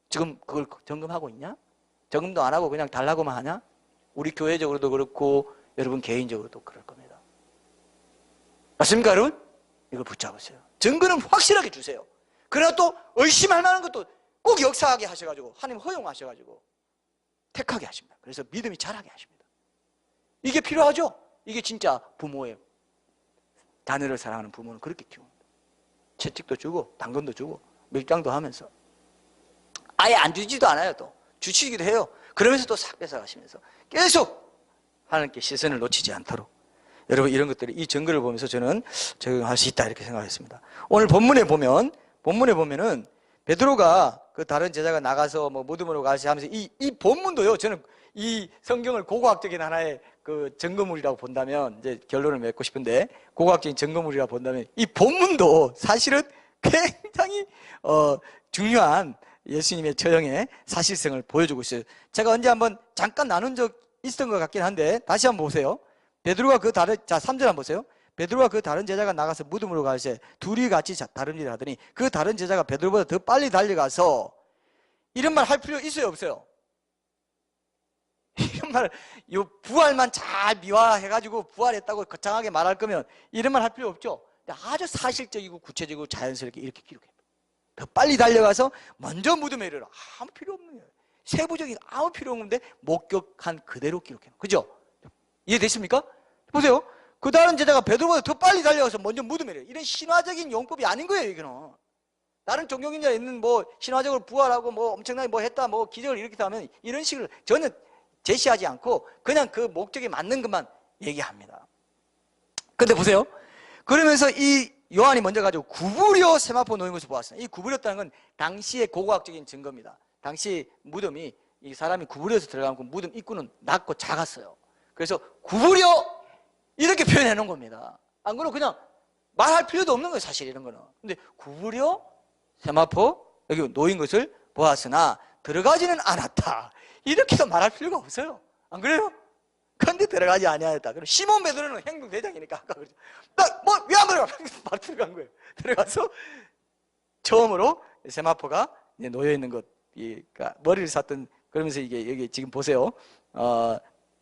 지금 그걸 점검하고 있냐? 점검도 안 하고 그냥 달라고만 하냐? 우리 교회적으로도 그렇고 여러분 개인적으로도 그럴 겁니다. 맞습니까 여러분? 이걸 붙잡으세요. 증거는 확실하게 주세요. 그러나 또 의심할 만한 것도 꼭 역사하게 하셔가지고 하나님 허용하셔가지고 택하게 하십니다. 그래서 믿음이 자라게 하십니다. 이게 필요하죠? 이게 진짜 부모예요. 자녀를 사랑하는 부모는 그렇게 키웁니다. 채찍도 주고 당근도 주고 밀장도 하면서 아예 안 주지도 않아요. 또 주시기도 해요. 그러면서 또 싹 뺏어가시면서 계속 하나님께 시선을 놓치지 않도록. 여러분, 이런 것들이 이 증거를 보면서 저는 적용할 수 있다 이렇게 생각했습니다. 오늘 본문에 보면은 베드로가 그 다른 제자가 나가서 뭐 무덤으로 가시 하면서 이 본문도요, 저는 이 성경을 고고학적인 하나의 그 증거물이라고 본다면, 이제 결론을 맺고 싶은데, 고고학적인 증거물이라고 본다면 이 본문도 사실은 굉장히 중요한 예수님의 처형의 사실성을 보여주고 있어요. 제가 언제 한번 잠깐 나눈 적 있었던 것 같긴 한데 다시 한번 보세요. 베드로가 그 다른, 자 3절 한번 보세요. 베드로가 그 다른 제자가 나가서 무덤으로 가시되 둘이 같이 다른 일을 하더니 그 다른 제자가 베드로보다 더 빨리 달려가서, 이런 말 할 필요 있어요, 없어요? 이런 말, 요 부활만 잘 미화해가지고 부활했다고 거창하게 말할 거면 이런 말 할 필요 없죠. 근데 아주 사실적이고 구체적이고 자연스럽게 이렇게 기록해요. 더 빨리 달려가서 먼저 무덤에 이르러. 아무 필요 없는 거예요. 세부적인 아무 필요 없는데 목격한 그대로 기록해요. 그죠? 이해되십니까? 보세요. 그 다른 제자가 베드로보다 더 빨리 달려가서 먼저 무덤에 이르러. 이런 신화적인 용법이 아닌 거예요, 이거는. 다른 종교인자 있는 뭐 신화적으로 부활하고 뭐 엄청나게 뭐 했다, 뭐 기적을 일으키다 하면 이런 식으로 저는 제시하지 않고 그냥 그 목적에 맞는 것만 얘기합니다. 근데 보세요. 그러면서 이 요한이 먼저 가지고 구부려 세마포 놓인 것을 보았어요. 이 구부렸다는 건 당시의 고고학적인 증거입니다. 당시 무덤이, 이 사람이 구부려서 들어가면 그 무덤 입구는 낮고 작았어요. 그래서 구부려 이렇게 표현해 놓은 겁니다. 안 그러면 그냥 말할 필요도 없는 거예요, 사실 이런 거는. 근데 구부려 세마포 여기 놓인 것을 보았으나 들어가지는 않았다. 이렇게도 말할 필요가 없어요. 안 그래요? 그런데 들어가지 아니하였다. 그럼 시몬 베드로는 행동대장이니까 아까 그러죠. 뭐 왜 안 들어가? 바로 들어간 거예요. 들어가서 처음으로 세마포가 이제 놓여 있는 것, 그러니까 머리를 샀던, 그러면서 이게 여기 지금 보세요.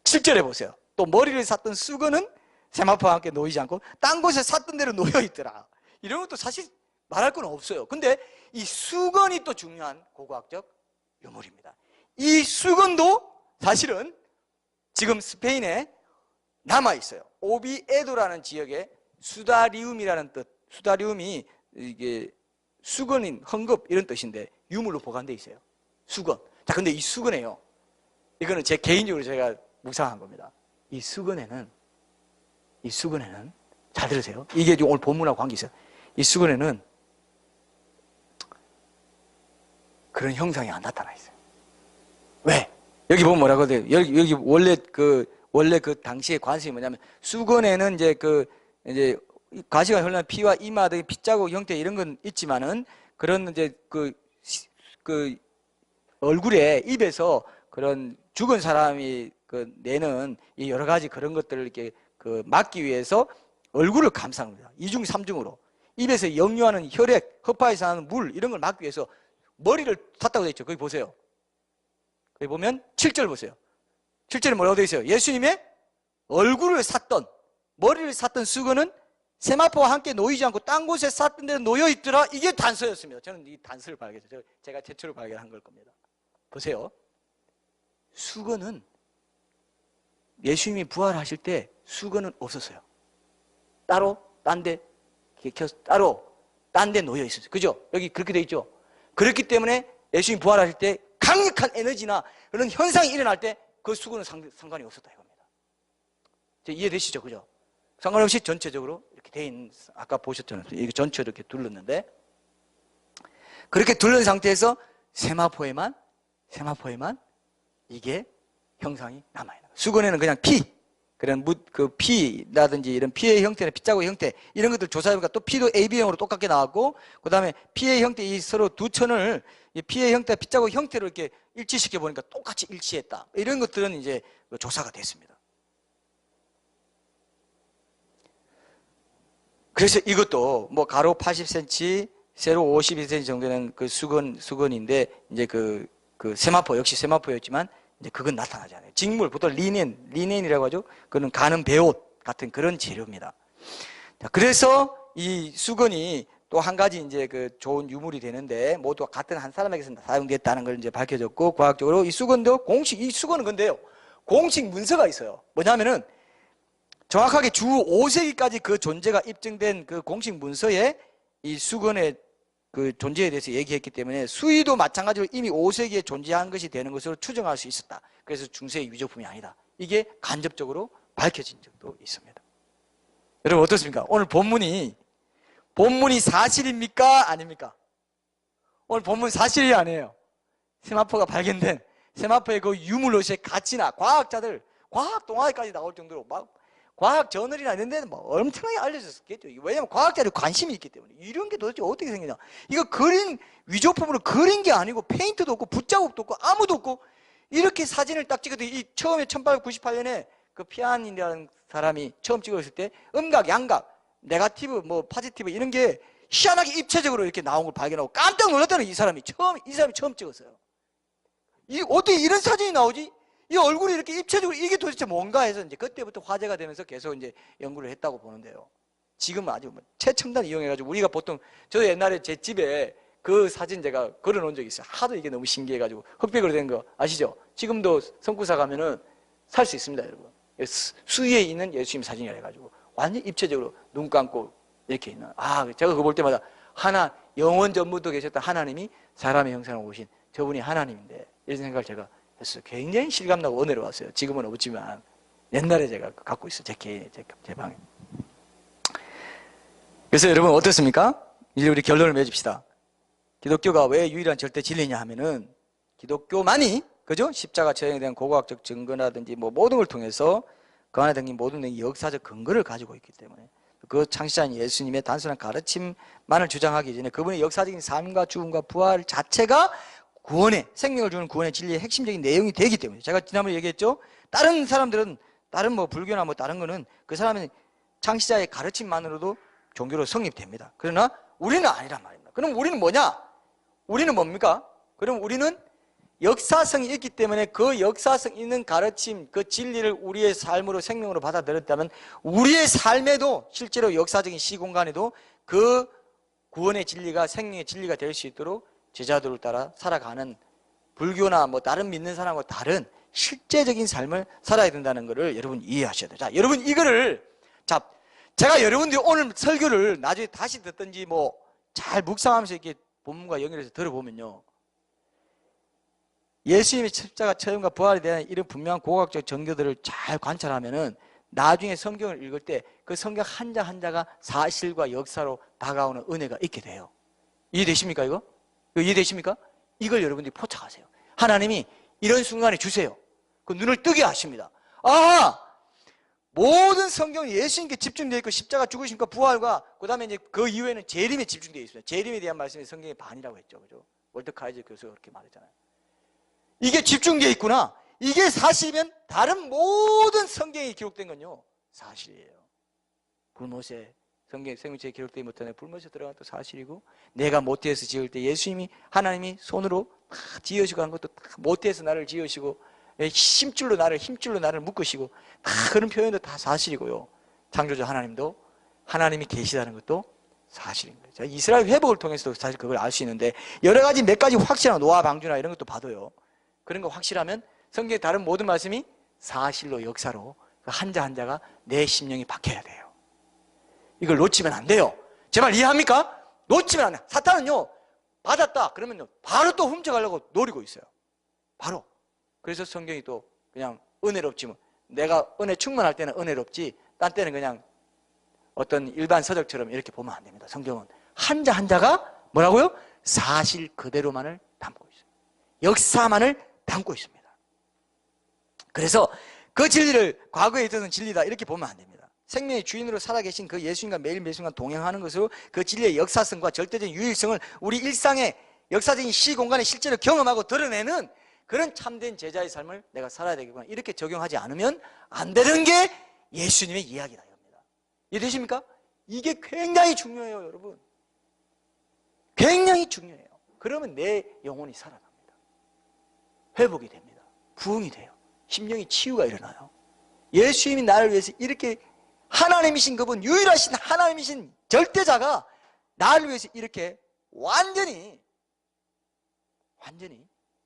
7절에 보세요. 또 머리를 샀던 수건은 세마포와 함께 놓이지 않고 딴 곳에 샀던 대로 놓여 있더라. 이런 것도 사실 말할 건 없어요. 근데 이 수건이 또 중요한 고고학적 유물입니다. 이 수건도 사실은 지금 스페인에 남아있어요. 오비에도라는 지역에 수다리움이라는 뜻, 수다리움이 이게 수건인, 헝겊 이런 뜻인데 유물로 보관되어 있어요. 수건. 자, 근데 이 수건에요, 이거는 제 개인적으로 제가 묵상한 겁니다. 이 수건에는 잘 들으세요. 이게 오늘 본문하고 관계 있어요. 이 수건에는 그런 형상이 안 나타나 있어요. 왜? 여기 보면 뭐라고 돼요? 여기 원래 그 당시의 관습이 뭐냐면, 수건에는 이제 가시가 흘러난 피와 이마 등의 핏자국 형태 이런 건 있지만은, 그런 이제 그 얼굴에, 입에서 그런 죽은 사람이 내는 이 여러 가지 그런 것들을 이렇게 막기 위해서 얼굴을 감싼 겁니다. 2중 3중으로. 입에서 역류하는 혈액, 허파에서 나는 물, 이런 걸 막기 위해서 머리를 샀다고 되어 있죠. 거기 보세요. 거기 보면 7절 보세요. 7절에 뭐라고 되어 있어요? 예수님의 얼굴을 샀던, 머리를 샀던 수건은 세마포와 함께 놓이지 않고 딴 곳에 샀던 데로 놓여 있더라. 이게 단서였습니다. 저는 이 단서를 발견했어요. 제가 최초로 발견한 걸 겁니다. 보세요. 수건은 예수님이 부활하실 때 수건은 없었어요. 따로 딴 데 놓여 있었어요. 그죠? 여기 그렇게 돼 있죠. 그렇기 때문에 예수님이 부활하실 때 강력한 에너지나 그런 현상이 일어날 때 그 수건은 상관이 없었다 이겁니다. 이해되시죠? 그죠? 상관없이 전체적으로 이렇게 돼 있는, 아까 보셨잖아요. 이게 전체로 이렇게 둘렀는데, 그렇게 둘른 상태에서 세마포에만 이게 형상이 남아있는 거예요. 수건에는 그냥 그런 피라든지 이런 피의 형태나 핏자국 형태 이런 것들 조사해보니까 또 피도 AB형으로 똑같게 나왔고, 그 다음에 피의 형태, 이 서로 두 천을 이 피의 형태, 핏자국 형태로 이렇게 일치시켜 보니까 똑같이 일치했다. 이런 것들은 이제 조사가 됐습니다. 그래서 이것도 뭐 가로 80cm, 세로 52cm 정도 되는 그 수건인데, 이제 그 세마포, 역시 세마포였지만 이제 그건 나타나지 않아요. 직물, 보통 리넨이라고 하죠. 그건 가는 배옷 같은 그런 재료입니다. 자, 그래서 이 수건이 또 한 가지 이제 좋은 유물이 되는데, 모두 같은 한 사람에게서 사용됐다는 걸 이제 밝혀졌고, 과학적으로 이 수건도 이 수건은 근데요, 공식 문서가 있어요. 뭐냐면은 정확하게 주 5세기까지 그 존재가 입증된 그 공식 문서에 이 수건의 그 존재에 대해서 얘기했기 때문에 수의도 마찬가지로 이미 5세기에 존재한 것이 되는 것으로 추정할 수 있었다. 그래서 중세의 위조품이 아니다. 이게 간접적으로 밝혀진 적도 있습니다. 여러분 어떻습니까? 오늘 본문이 사실입니까? 아닙니까? 오늘 본문 사실이 아니에요. 세마포가 발견된 세마포의 그 유물로서의 가치나 과학자들, 과학 동화에까지 나올 정도로 막 과학 저널이나 이런 데는 뭐 엄청나게 알려졌겠죠. 왜냐하면 과학자들이 관심이 있기 때문에. 이런 게 도대체 어떻게 생기냐. 이거 그린, 위조품으로 그린 게 아니고 페인트도 없고 붓자국도 없고 아무도 없고 이렇게 사진을 딱 찍었더니 이 처음에 1898년에 그 피안이라는 사람이 처음 찍었을 때 음각, 양각, 네가티브, 뭐 파지티브 이런 게 희한하게 입체적으로 이렇게 나온 걸 발견하고 깜짝 놀랐다는 이 사람이 처음 찍었어요. 어떻게 이런 사진이 나오지? 이 얼굴이 이렇게 입체적으로 이게 도대체 뭔가 해서 이제 그때부터 화제가 되면서 계속 이제 연구를 했다고 보는데요. 지금은 아주 최첨단 이용해가지고 우리가 보통 저도 옛날에 제 집에 그 사진 제가 걸어놓은 적이 있어요. 하도 이게 너무 신기해가지고 흑백으로 된 거 아시죠? 지금도 성구사 가면은 살 수 있습니다, 여러분. 수위에 있는 예수님 사진이라 해가지고 완전 입체적으로 눈 감고 이렇게 있는. 제가 그거 볼 때마다 영원 전부터 계셨던 하나님이 사람의 형상으로 오신 저분이 하나님인데 이런 생각을 제가 했어요. 굉장히 실감나고 은혜로웠어요. 지금은 없지만 옛날에 제가 갖고 있어요. 제 방에. 그래서 여러분 어떻습니까? 이제 우리 결론을 맺읍시다. 기독교가 왜 유일한 절대 진리냐 하면은 기독교만이 그죠? 십자가 처형에 대한 고고학적 증거라든지 뭐 모든 걸 통해서 그 안에 담긴 모든 역사적 근거를 가지고 있기 때문에 그 창시자인 예수님의 단순한 가르침만을 주장하기 전에 그분의 역사적인 삶과 죽음과 부활 자체가 구원의, 생명을 주는 구원의 진리의 핵심적인 내용이 되기 때문에 제가 지난번에 얘기했죠. 다른 사람들은 다른 뭐 불교나 뭐 다른 거는 그 사람의 창시자의 가르침만으로도 종교로 성립됩니다. 그러나 우리는 아니란 말입니다. 그럼 우리는 뭐냐? 우리는 뭡니까? 그럼 우리는 역사성이 있기 때문에 그 역사성 있는 가르침, 그 진리를 우리의 삶으로 생명으로 받아들였다면 우리의 삶에도 실제로 역사적인 시공간에도 그 구원의 진리가 생명의 진리가 될 수 있도록 제자들을 따라 살아가는 불교나 뭐 다른 믿는 사람과 다른 실제적인 삶을 살아야 된다는 것을 여러분 이해하셔야 돼요. 자, 여러분 이거를 제가 여러분들이 오늘 설교를 나중에 다시 듣든지 뭐 잘 묵상하면서 이렇게 본문과 연결해서 들어보면요. 예수님의 십자가 처형과 부활에 대한 이런 분명한 고고학적 증거들을 잘 관찰하면은 나중에 성경을 읽을 때 그 성경 한자 한자가 사실과 역사로 다가오는 은혜가 있게 돼요. 이해되십니까 이거? 이해되십니까? 이걸 여러분들이 포착하세요. 하나님이 이런 순간에 주세요. 그 눈을 뜨게 하십니다. 모든 성경이 예수님께 집중되어 있고 십자가 죽으심과 부활과 그 다음에 이제 그 이후에는 재림에 집중되어 있습니다. 재림에 대한 말씀이 성경의 반이라고 했죠. 그죠? 월터 카이저 교수가 그렇게 말했잖아요. 이게 집중되어 있구나. 이게 사실이면 다른 모든 성경에 기록된 건요 사실이에요. 불못에 성경 생명책에 기록되지 못하는 불못에 들어간 것도 사실이고 내가 모태에서 지을 때 예수님이 하나님이 손으로 다 지으시고 한 것도 다 모태에서 나를 지으시고 힘줄로 나를 묶으시고 다 그런 표현도 다 사실이고요. 창조주 하나님도 하나님이 계시다는 것도 사실인 거예요. 자, 이스라엘 회복을 통해서도 사실 그걸 알 수 있는데 여러 가지 몇 가지 확실한 노아 방주나 이런 것도 봐도요. 그런 거 확실하면 성경의 다른 모든 말씀이 사실로 역사로 그 한자 한자가 내 심령이 박혀야 돼요. 이걸 놓치면 안 돼요. 제발 이해합니까? 놓치면 안 돼요. 사탄은요 받았다 그러면요 바로 또 훔쳐가려고 노리고 있어요. 바로. 그래서 성경이 또 그냥 은혜롭지 뭐 내가 은혜 충만할 때는 은혜롭지 딴 때는 그냥 어떤 일반 서적처럼 이렇게 보면 안 됩니다. 성경은 한자 한자가 뭐라고요? 사실 그대로만을 담고 있어요. 역사만을 담고 있습니다. 그래서 그 진리를 과거에 있었던 진리다 이렇게 보면 안 됩니다. 생명의 주인으로 살아계신 그 예수님과 매일 매순간 동행하는 것으로 그 진리의 역사성과 절대적인 유일성을 우리 일상의 역사적인 시공간에 실제로 경험하고 드러내는 그런 참된 제자의 삶을 내가 살아야 되겠구나 이렇게 적용하지 않으면 안 되는 게 예수님의 이야기다 이겁니다. 이해되십니까? 이게 굉장히 중요해요 여러분. 굉장히 중요해요. 그러면 내 영혼이 살아납니다. 회복이 됩니다. 부흥이 돼요. 심령이 치유가 일어나요. 예수님이 나를 위해서 이렇게 하나님이신 그분 유일하신 하나님이신 절대자가 나를 위해서 이렇게 완전히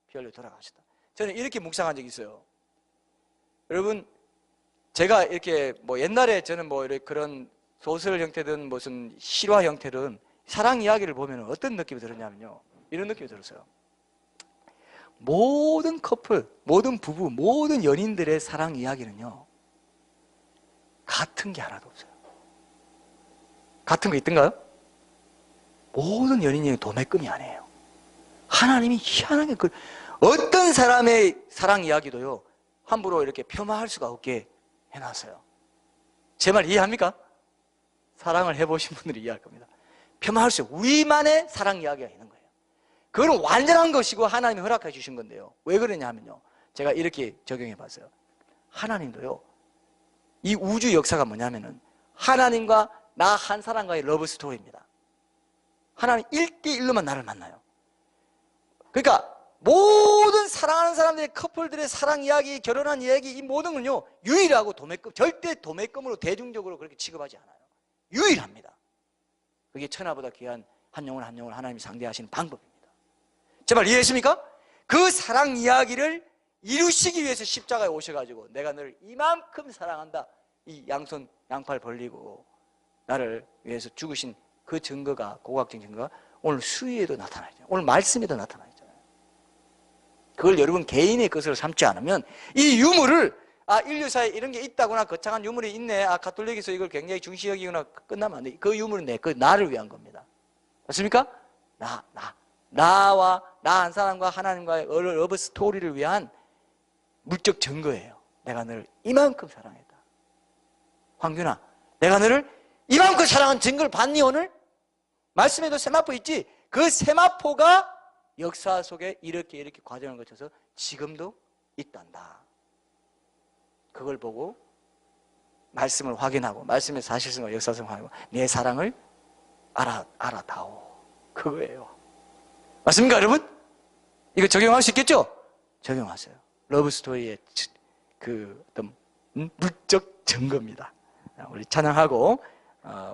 피 흘려 돌아가셨다. 저는 이렇게 묵상한 적이 있어요. 여러분 제가 이렇게 뭐 옛날에 저는 뭐 이렇게 그런 소설 형태든 무슨 실화 형태든 사랑 이야기를 보면 어떤 느낌이 들었냐면요, 이런 느낌이 들었어요. 모든 커플, 모든 부부, 모든 연인들의 사랑 이야기는요, 같은 게 하나도 없어요. 같은 거 있던가요? 모든 연인이 도매금이 아니에요. 하나님이 희한하게 어떤 사람의 사랑 이야기도요, 함부로 이렇게 폄하할 수가 없게 해놨어요. 제 말 이해합니까? 사랑을 해보신 분들이 이해할 겁니다. 폄하할 수 없어요. 우리만의 사랑 이야기가 있는 거예요. 그건 완전한 것이고 하나님이 허락해 주신 건데요. 왜 그러냐 하면요, 제가 이렇게 적용해 봤어요. 하나님도요, 이 우주 역사가 뭐냐면은 하나님과 나 한 사람과의 러브 스토리입니다. 하나님 1대1로만 나를 만나요. 그러니까 모든 사랑하는 사람들의 커플들의 사랑 이야기, 결혼한 이야기, 이 모든 건요, 유일하고 도매금, 절대 도매금으로 대중적으로 그렇게 취급하지 않아요. 유일합니다. 그게 천하보다 귀한 한 영혼 한 영혼을 하나님이 상대하시는 방법입니다. 제 말 이해했습니까? 그 사랑 이야기를 이루시기 위해서 십자가에 오셔가지고 내가 너를 이만큼 사랑한다, 이 양손 양팔 벌리고 나를 위해서 죽으신 그 증거가, 고각적인 증거가 오늘 수위에도 나타나죠. 오늘 말씀에도 나타나죠. 그걸 여러분 개인의 것으로 삼지 않으면 이 유물을, 인류사에 이런 게 있다구나, 거창한 유물이 있네, 가톨릭에서 이걸 굉장히 중시 여기구나, 끝나면 안 돼. 그 유물은 그 나를 위한 겁니다. 맞습니까? 나와 나 한 사람과 하나님과의 러브 스토리를 위한 물적 증거예요. 내가 너를 이만큼 사랑했다. 황균아, 내가 너를 이만큼 사랑한 증거를 봤니 오늘? 말씀에도 세마포 있지? 그 세마포가 역사 속에 이렇게 과정을 거쳐서 지금도 있단다. 그걸 보고 말씀을 확인하고, 말씀의 사실성과 역사성을 확인하고 내 사랑을 알아다오. 그거예요. 맞습니까 여러분? 이거 적용할 수 있겠죠? 적용하세요. 러브스토리의 그 어떤 물적 증거입니다. 우리 찬양하고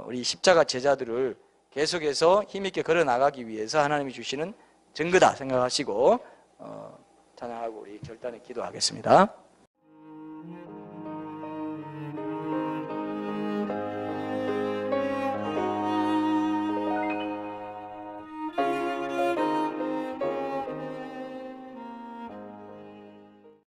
우리 십자가 제자들을 계속해서 힘있게 걸어나가기 위해서 하나님이 주시는 증거다 생각하시고 찬양하고 우리 결단에 기도하겠습니다.